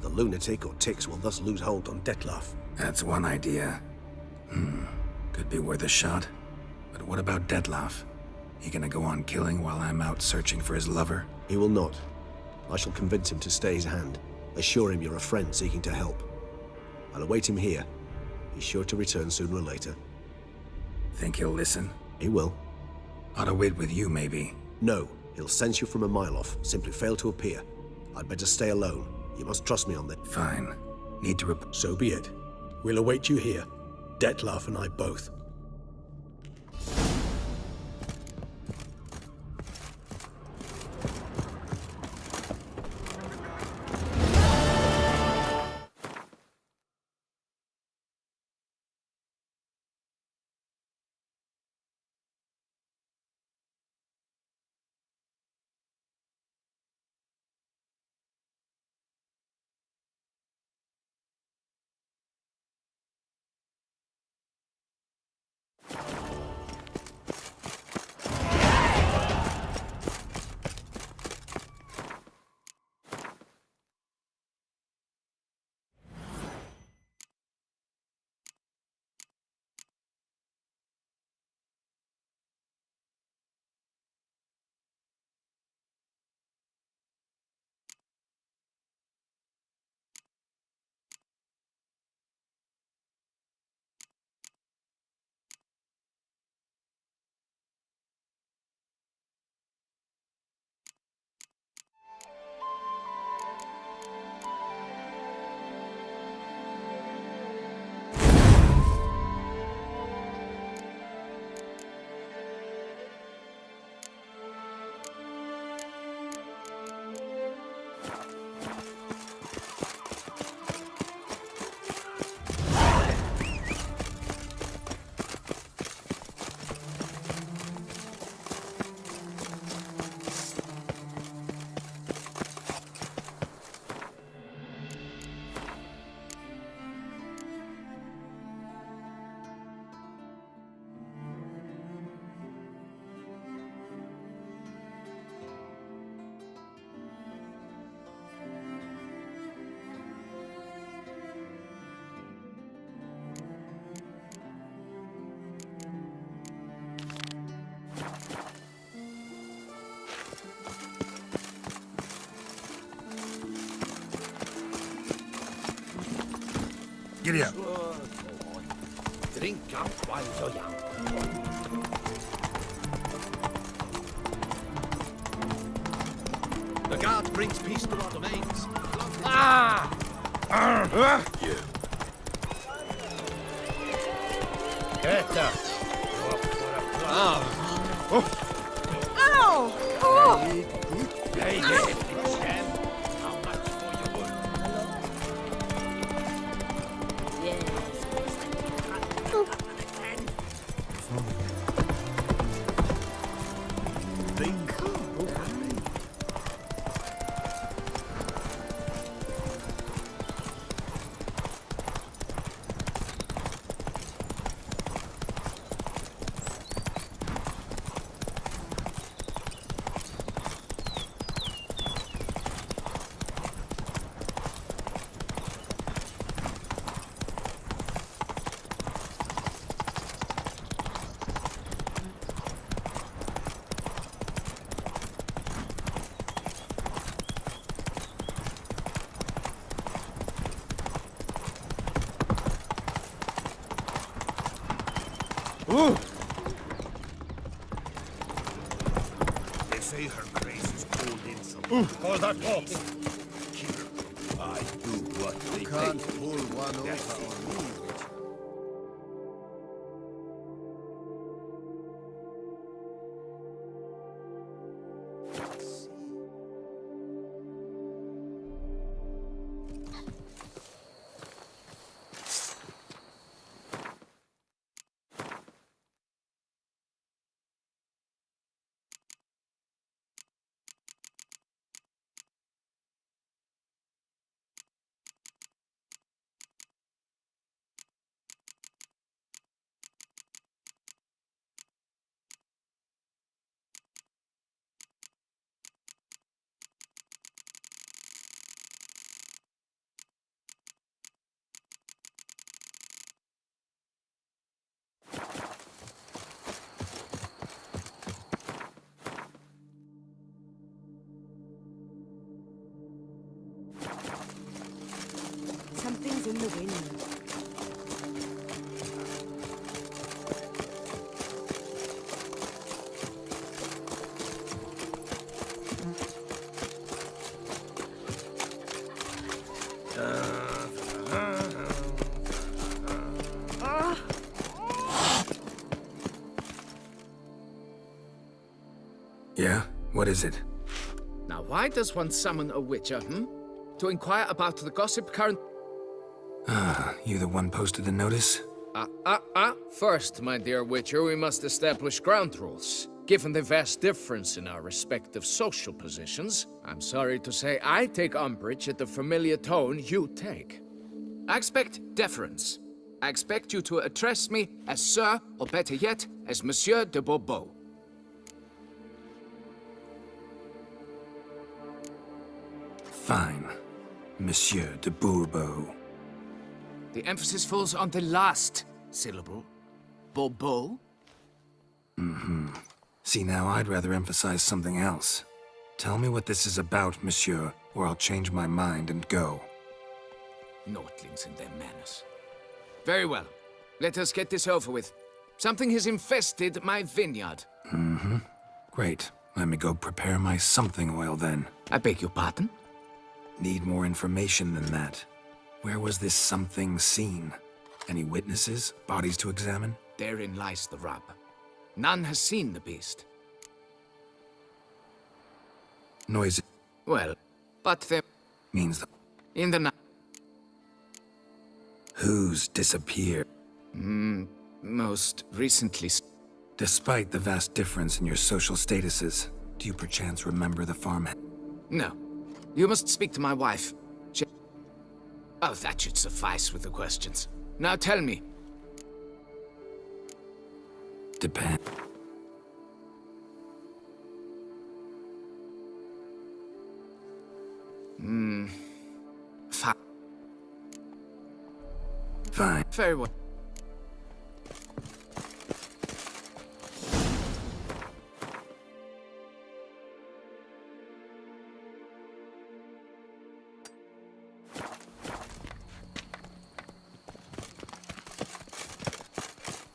The lunatic or ticks will thus lose hold on Dettlaff. That's one idea. Could be worth a shot. But what about Dettlaff? He gonna go on killing while I'm out searching for his lover? He will not. I shall convince him to stay his hand. Assure him you're a friend seeking to help. I'll await him here. He's sure to return sooner or later. Think he'll listen? He will. Ought to wait with you, maybe. No, he'll sense you from a mile off. Simply fail to appear. I'd better stay alone. You must trust me on this. Fine. Need to So be it. We'll await you here. Dettlaff and I both. Giddy up. Drink up while you're young. The guard brings peace to our domains. They say her grace is pulled in some. Hold that talk. I do what they Can't say. pull one over on Breeze in the wind. Yeah? What is it? Now, why does one summon a witcher, To inquire about the gossip current... Ah, you the one posted the notice? First, my dear witcher, we must establish ground rules. Given the vast difference in our respective social positions, I'm sorry to say I take umbrage at the familiar tone you take. I expect deference. I expect you to address me as Sir, or better yet, as Monsieur de Bourbeau. Fine. Monsieur de Bourbeau. The emphasis falls on the last syllable. Bourbeau? See, now I'd rather emphasize something else. Tell me what this is about, monsieur, or I'll change my mind and go. Nordlings and their manners. Very well. Let us get this over with. Something has infested my vineyard. Great. Let me go prepare my something oil then. I beg your pardon? Need more information than that. Where was this something seen? Any witnesses? Bodies to examine? Therein lies the rub. None has seen the beast. Noise Well, but there... means the... In the night... Who's disappeared? Most recently... Despite the vast difference in your social statuses, do you perchance remember the farmhand? No. You must speak to my wife. She... Oh, that should suffice with the questions. Now tell me. Depend. Fine. Very well.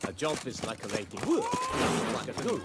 A job is like a lady. Like a good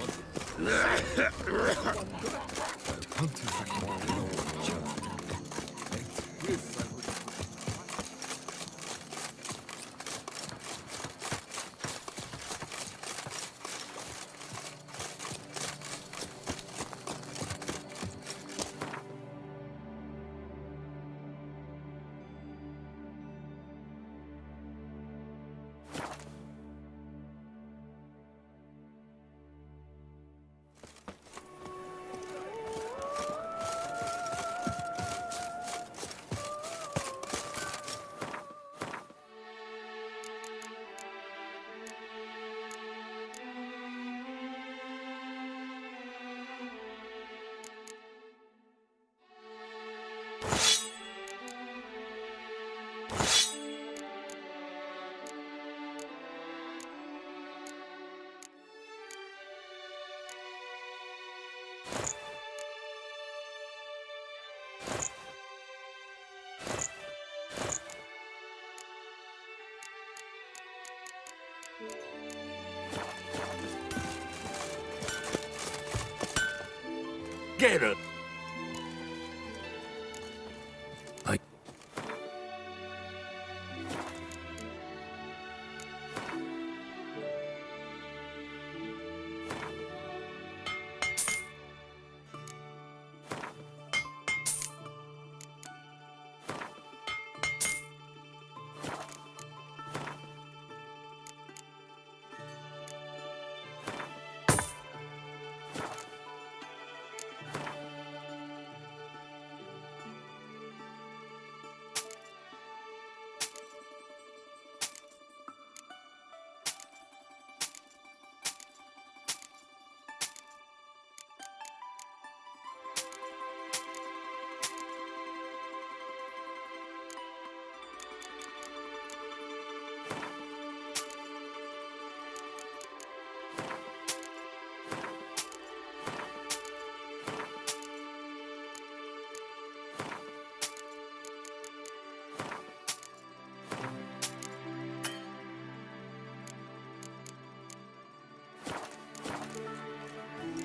Geralt.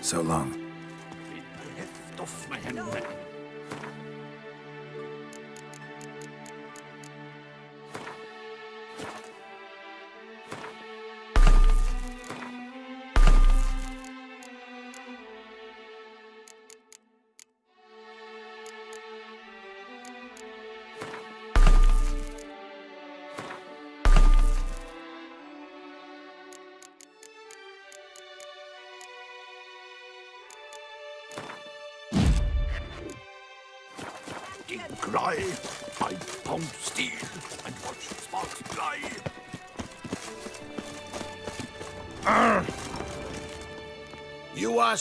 So long. Cry, I pound steel and watch sparks fly. You are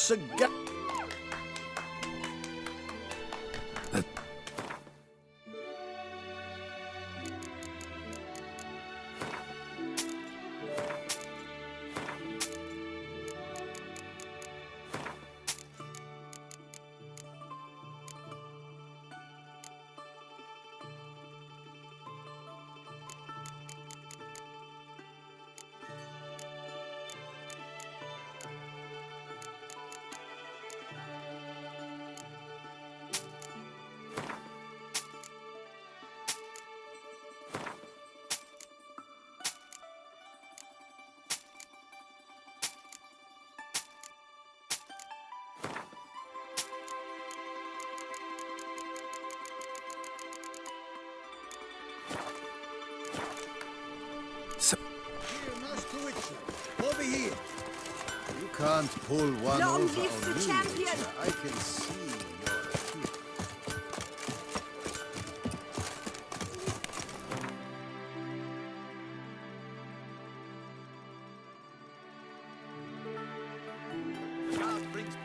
over here. You can't pull one Long over live on the me, champion! Witcher. I can see you're here. God brings peace.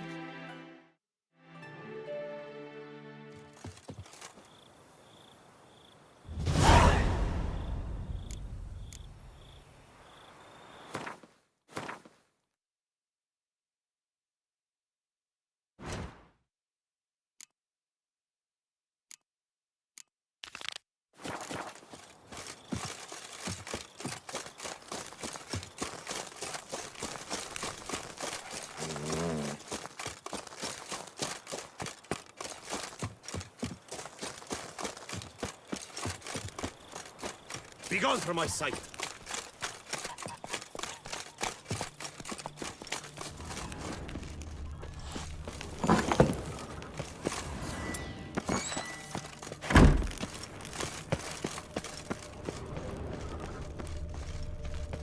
Begone from my sight.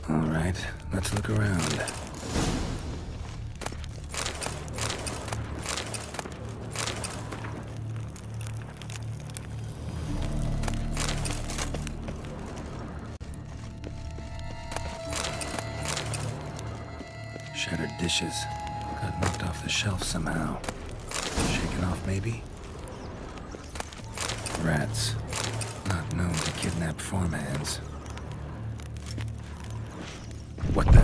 All right, let's look around. Shattered dishes. Got knocked off the shelf somehow. Shaken off, maybe? Rats. Not known to kidnap farmhands. What the?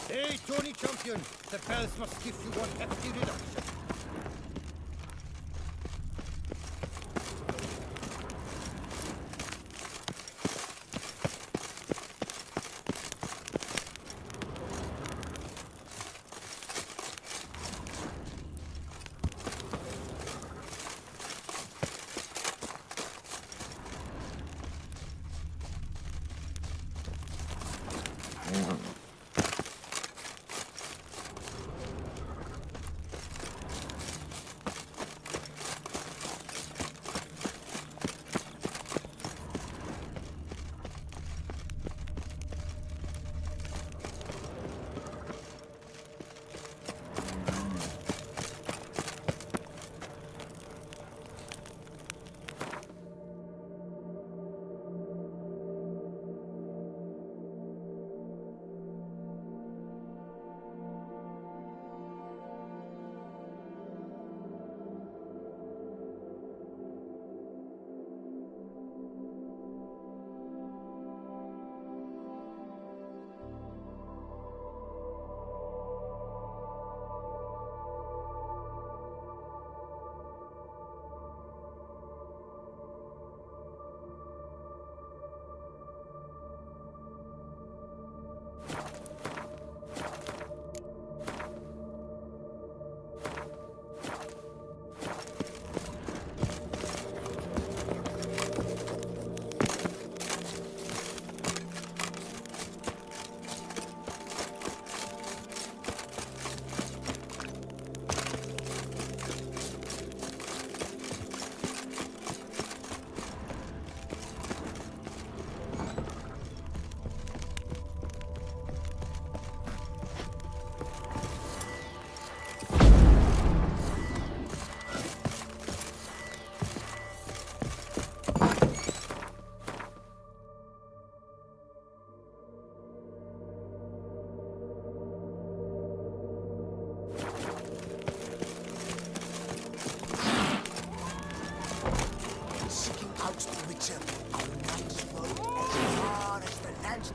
Hey, Tony Champion! The bells must give you one hefty reduction.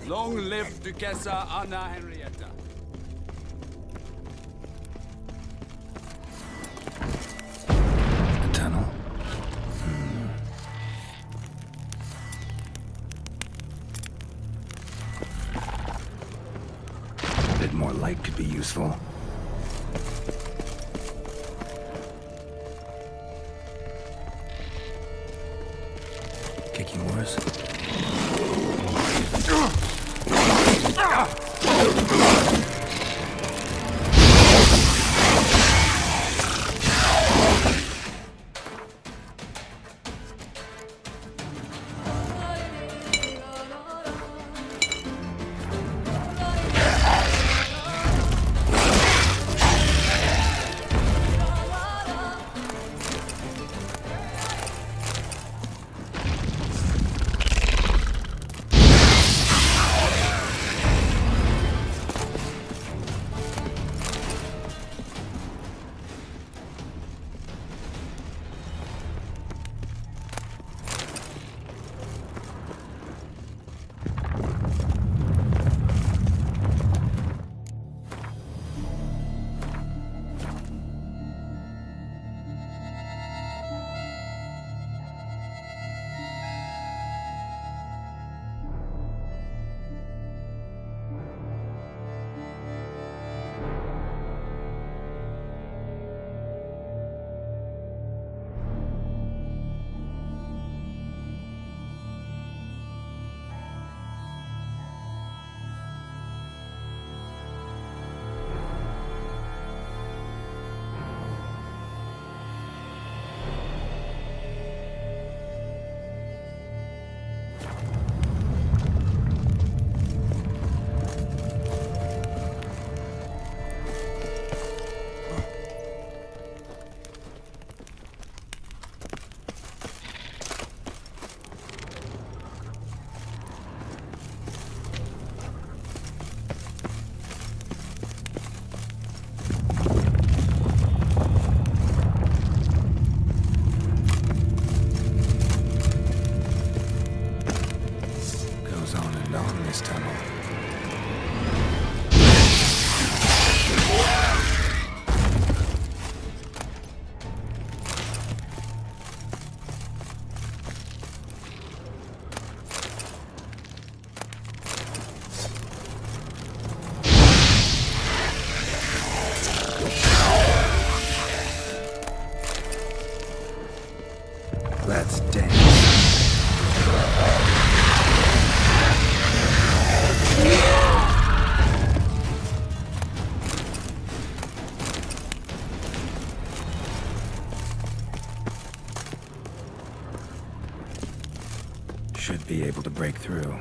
Long live Duchessa Anna Henrietta. A tunnel? A bit more light could be useful. Kicking wars? This tunnel. Let's dance. Should be able to break through.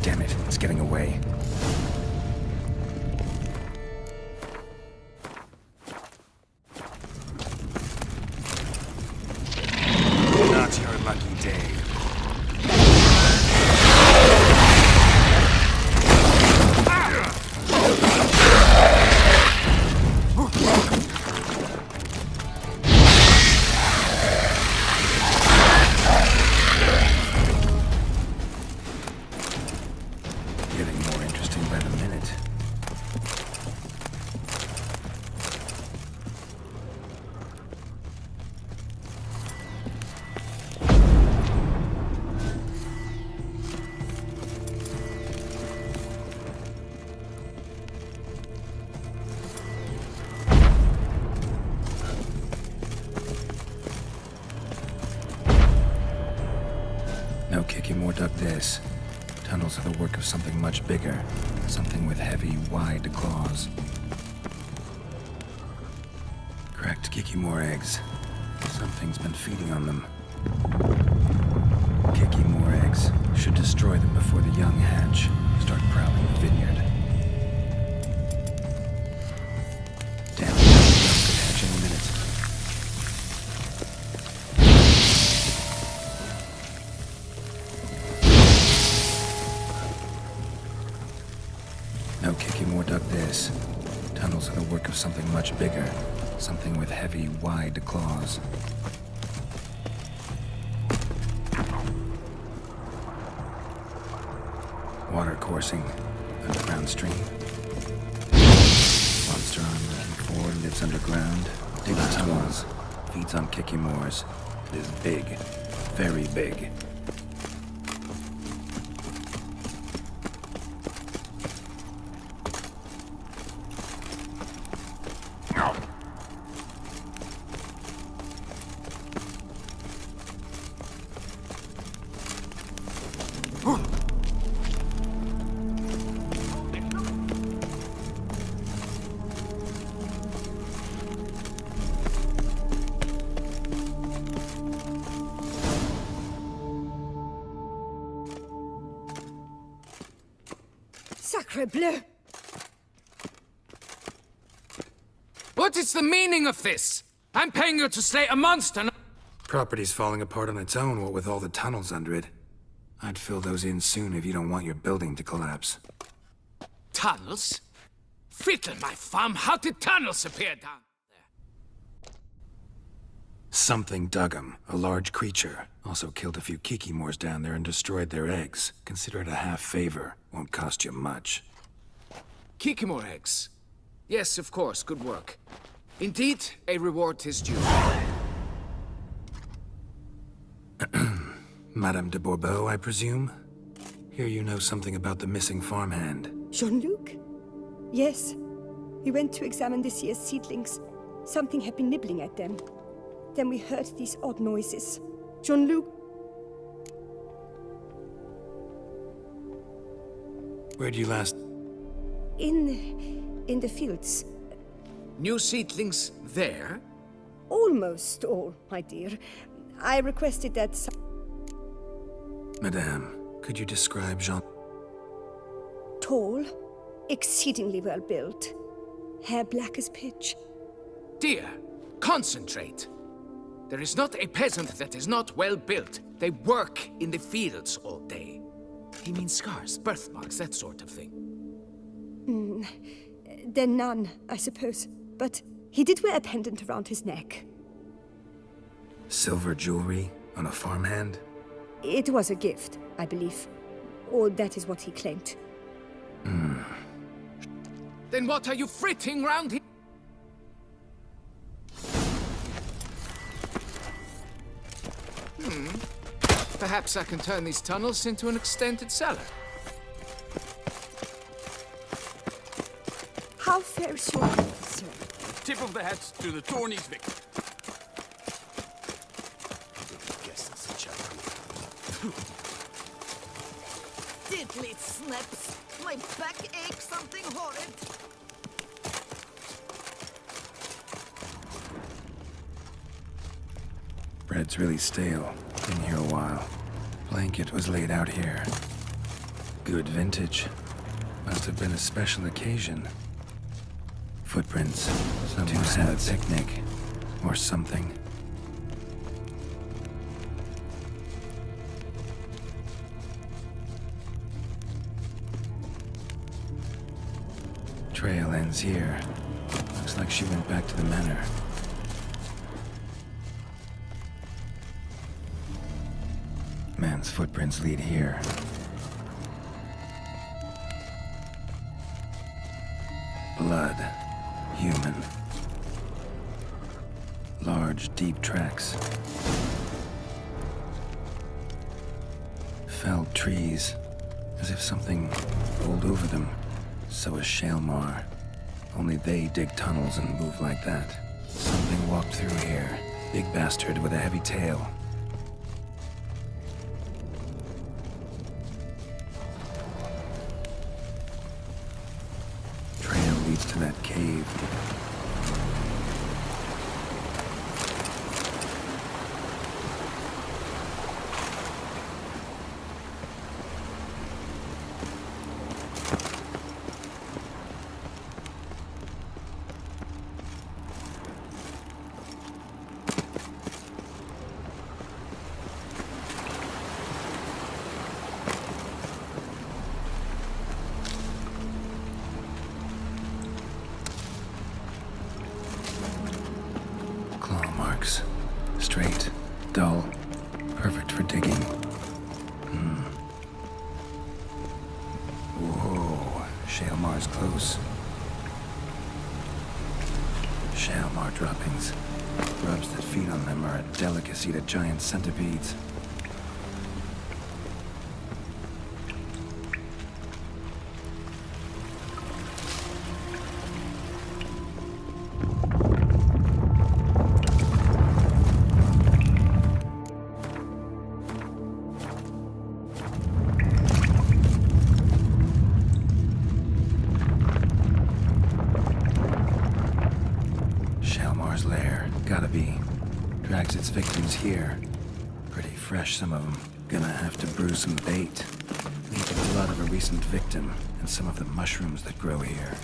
Damn it, it's getting away. Not your lucky day. Getting more interesting by the minute. No kicking more duck this. Tunnels are the work of something much bigger. Something with heavy, wide claws. Cracked Kikimore eggs. Something's been feeding on them. Kikimore eggs. Should destroy them before the young hatch. Start prowling the vineyard. Damn it, could hatch any minute. No Kikimore dug this. Tunnels are the work of something much bigger. Something with heavy, wide claws. Water coursing. Underground stream. Monster I'm looking for lives underground. Digs tunnels. Feeds on Kikimores. It is big. Very big. Sacre bleu! What is the meaning of this? I'm paying you to slay a monster. Property's falling apart on its own, what with all the tunnels under it. I'd fill those in soon if you don't want your building to collapse. Tunnels? Fiddle my farm, how did tunnels appear down there? Something dug 'em. A large creature. Also killed a few Kikimores down there and destroyed their eggs. Consider it a half favor. Won't cost you much. Kikimore eggs. Yes, of course, good work. Indeed, a reward is due. Madame de Bourbeau, I presume? Hear you know something about the missing farmhand. Jean-Luc? Yes. We went to examine this year's seedlings. Something had been nibbling at them. Then we heard these odd noises. Jean-Luc... Where'd you last... In the fields. New seedlings there? Almost all, my dear. I requested that some... Madame, could you describe Jean... Tall, exceedingly well built. Hair black as pitch. Dear, concentrate. There is not a peasant that is not well built. They work in the fields all day. He means scars, birthmarks, that sort of thing. Then none, I suppose. But he did wear a pendant around his neck. Silver jewelry on a farmhand? It was a gift, I believe. Or that is what he claimed. Then what are you fritting round here? Perhaps I can turn these tunnels into an extended cellar. How fares your health, sir? Tip of the hat to the Tornies, Vic. Guess that's a chap. Diddly snaps! My back aches something horrid. Bread's really stale. Been here a while. Blanket was laid out here. Good vintage. Must have been a special occasion. Footprints. Someone had a picnic. Or something. Trail ends here. Looks like she went back to the manor. Man's footprints lead here. Blood. Human. Large, deep tracks. Felled trees. As if something rolled over them. So is Shalmar. Only they dig tunnels and move like that. Something walked through here. Big bastard with a heavy tail. Trail leads to that cave. marks. Straight, dull, perfect for digging. Whoa, Shaelmar's close. Shaelmar droppings. Grubs that feed on them are a delicacy to giant centipedes. Shaelmar's lair, gotta be. Drags its victims here. Pretty fresh, some of them. Gonna have to brew some bait. Leave the blood of a recent victim and some of the mushrooms that grow here.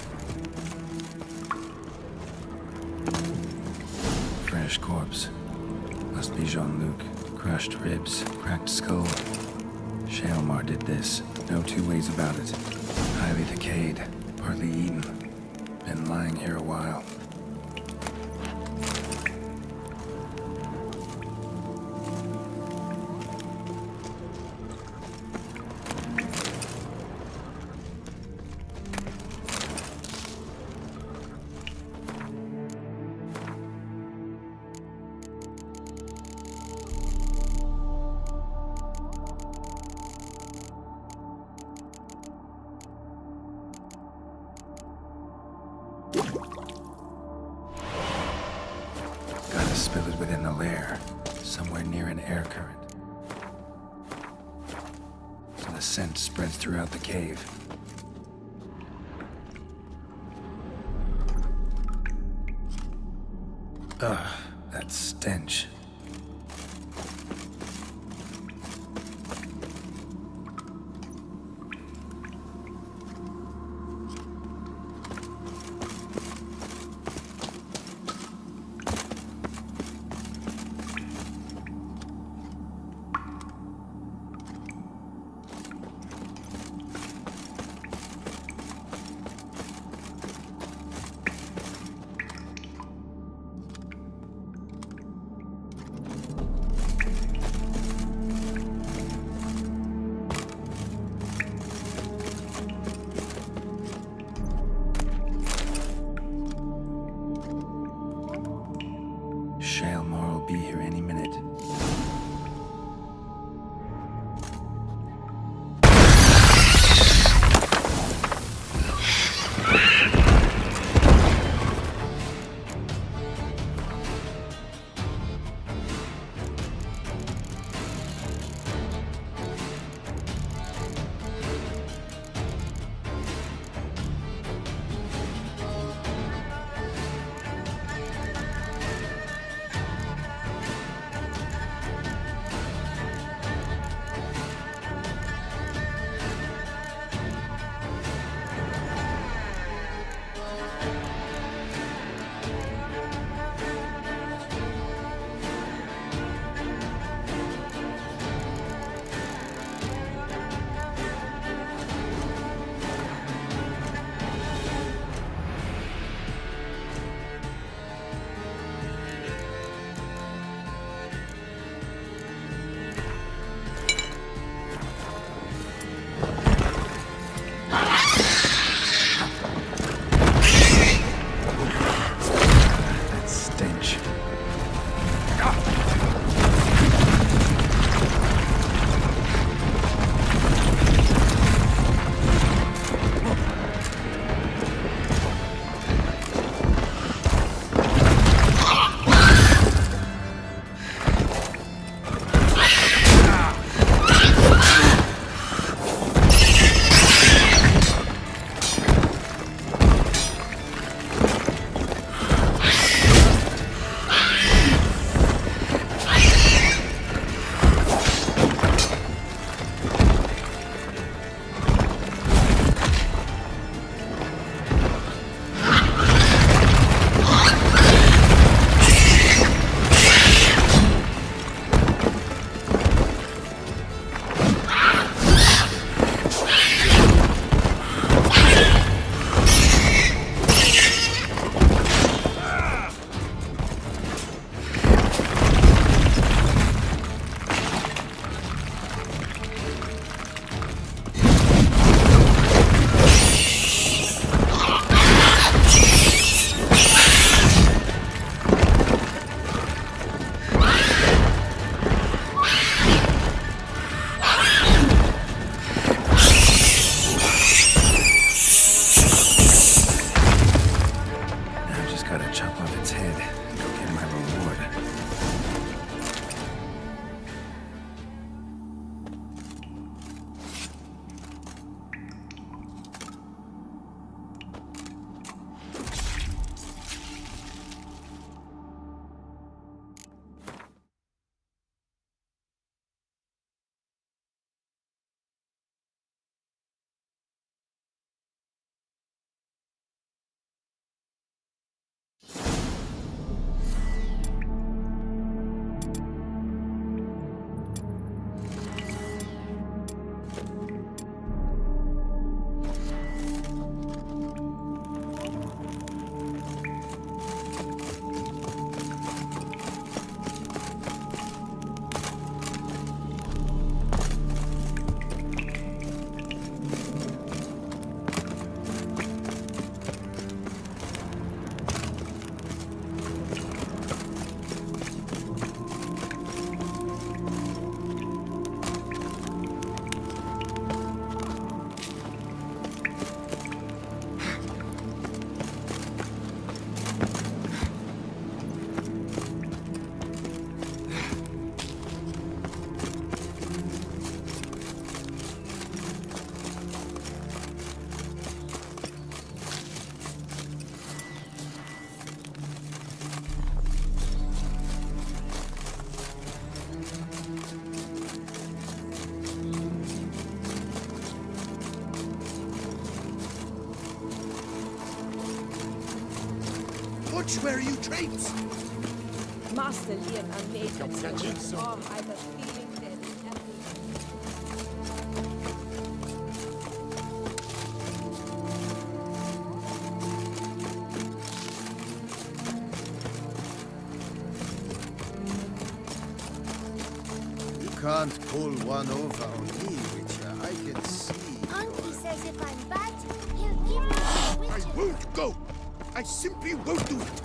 Fresh corpse. Must be Jean-Luc. Crushed ribs, cracked skull. Shaelmar did this. No two ways about it. Highly decayed, partly eaten. Been lying here a while. Gotta spill it within the lair, somewhere near an air current. So the scent spreads throughout the cave. Ugh, that stench. Watch where you traipse! Master Liam and Maid Matilda. Oh, I've a feeling there is nothing. You can't pull one over on me, Witcher. I can see. Uncle says if I'm bad, he'll give me the I witches. won't go! I simply won't do it!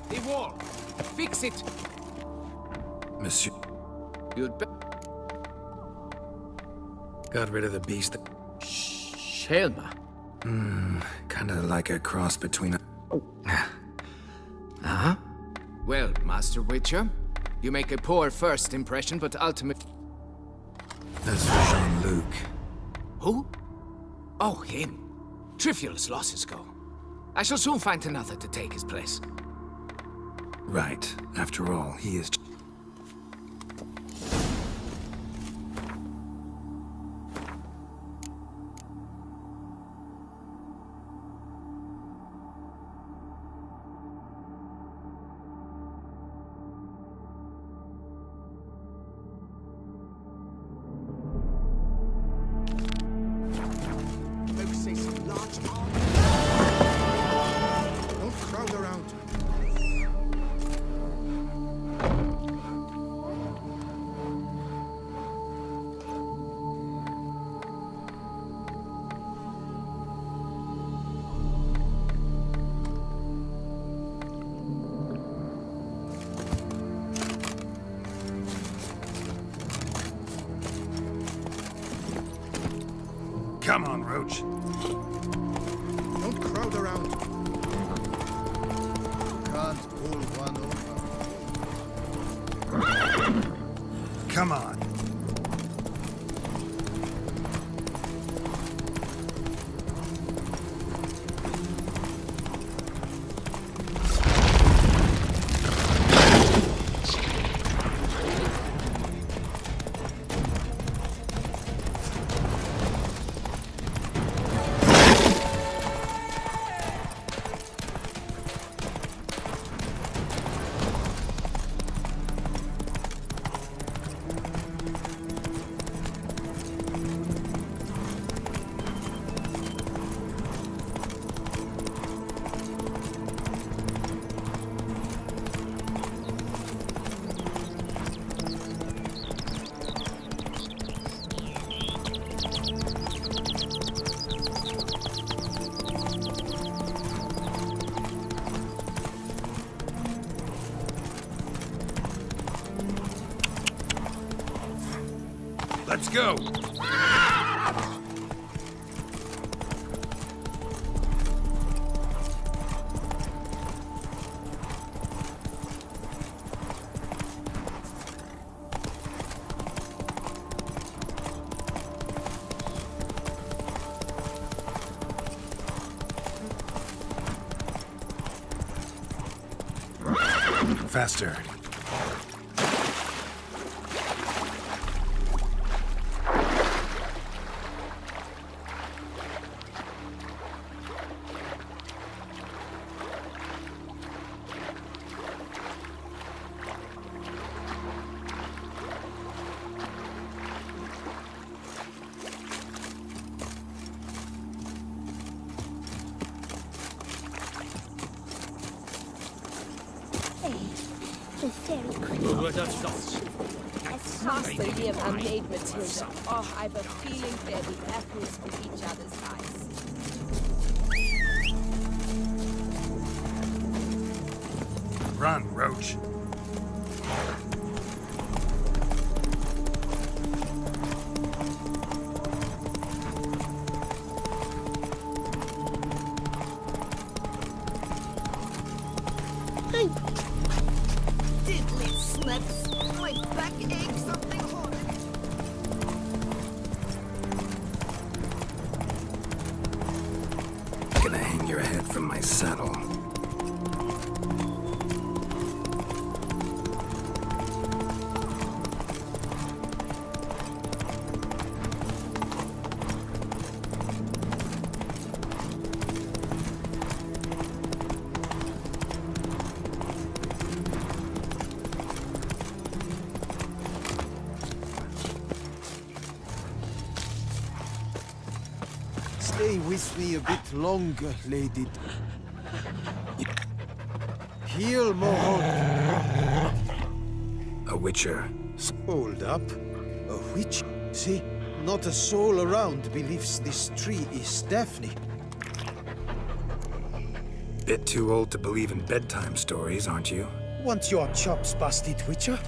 The wall! Fix it! Monsieur. You'd be... Got rid of the beast. Shelma. Kinda like a cross between a... Huh? Well, Master Witcher, you make a poor first impression, but ultimate... As for Jean-Luc, Who? Oh, him. Trivial as losses go. I shall soon find another to take his place. right. After all, he is... Folks say some large army. Don't crowd around. Come on, Roach. Don't crowd around. Can't pull one over. Come on. Let's go! Faster. The fairy queen. Master Liam and Maid Matilda. Oh, I've a feeling they'll be apples for each other's eyes. Run, Roach. Diddly snips. My back aches something horrid. Gonna hang your head from my saddle. with me a bit longer, lady. Heal, Mohawk. A witcher. Hold up. A witch? See, not a soul around believes this tree is Daphne. Bit too old to believe in bedtime stories, aren't you? Want your chops busted, Witcher?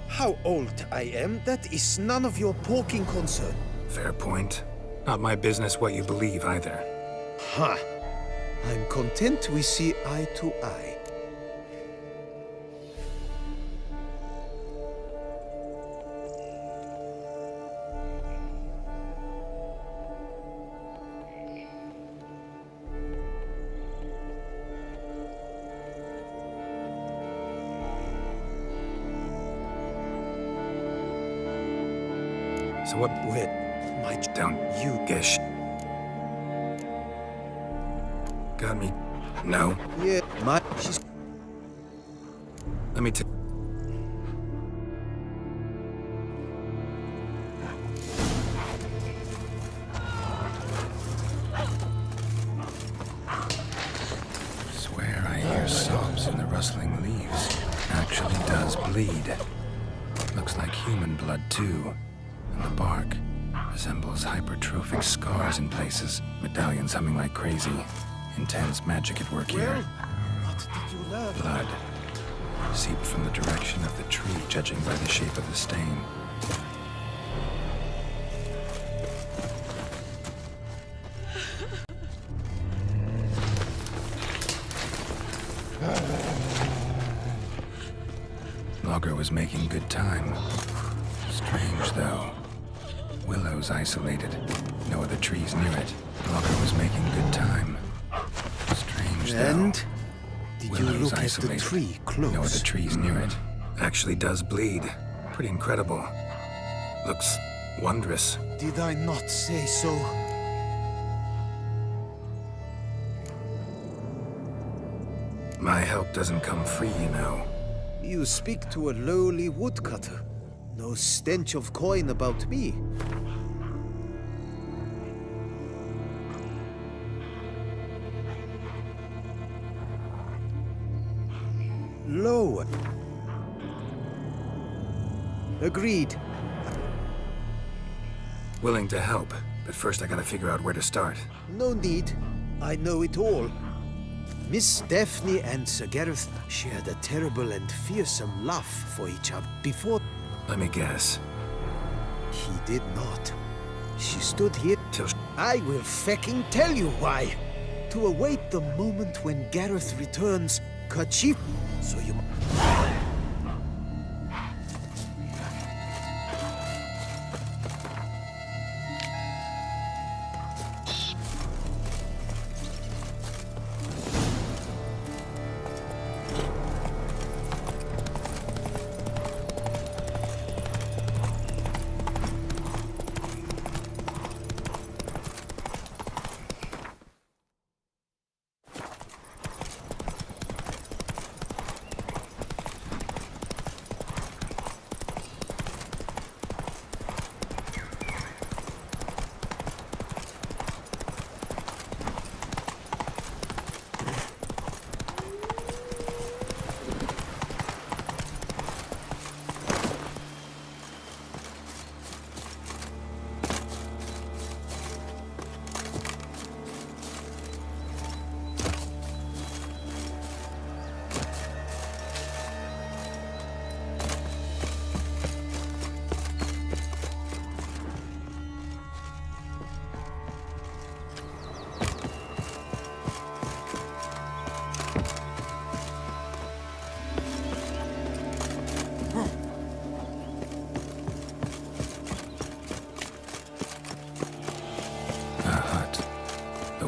How old I am, that is none of your poking concern. Fair point. Not my business what you believe either. Ha! I'm content we see eye to eye. So what? Wait, my Don't you gish. Got me? No. yeah, my she's Let me take. Swear I hear sobs in the rustling leaves. Actually does bleed. Looks like human blood too. And the bark resembles hypertrophic scars in places. Medallions humming like crazy. Intense magic at work here. what did you learn? Blood. Seeped from the direction of the tree, judging by the shape of the stain. Logger was making good time. Strange, though. Willow's isolated. No other trees near it. Logger was making good time. Strange, though. And did you Willow's look at the isolated. tree close? No other trees near it. Actually does bleed. Pretty incredible. Looks wondrous. Did I not say so? My help doesn't come free, you know. You speak to a lowly woodcutter. No stench of coin about me. Lower. Agreed. Willing to help, but first I gotta figure out where to start. No need. I know it all. Miss Daphne and Sir Gareth shared a terrible and fearsome love for each other before. Let me guess. He did not. She stood here. Till I will fecking tell you why. To await the moment when Gareth returns, kerchief. So you.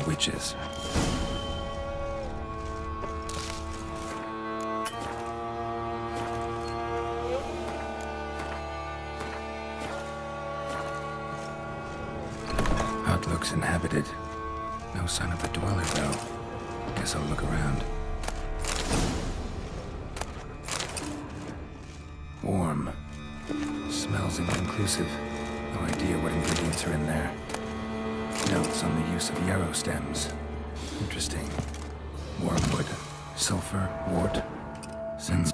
Witches. Hut looks inhabited. No sign of a dweller, though. Guess I'll look around. Warm. Smells inconclusive. No idea what ingredients are in there. Notes on the use of yarrow stems. Interesting. Wormwood, sulfur, wart, sense.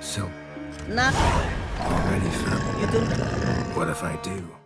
Silk. Nothing. Already found. You don't. What if I do?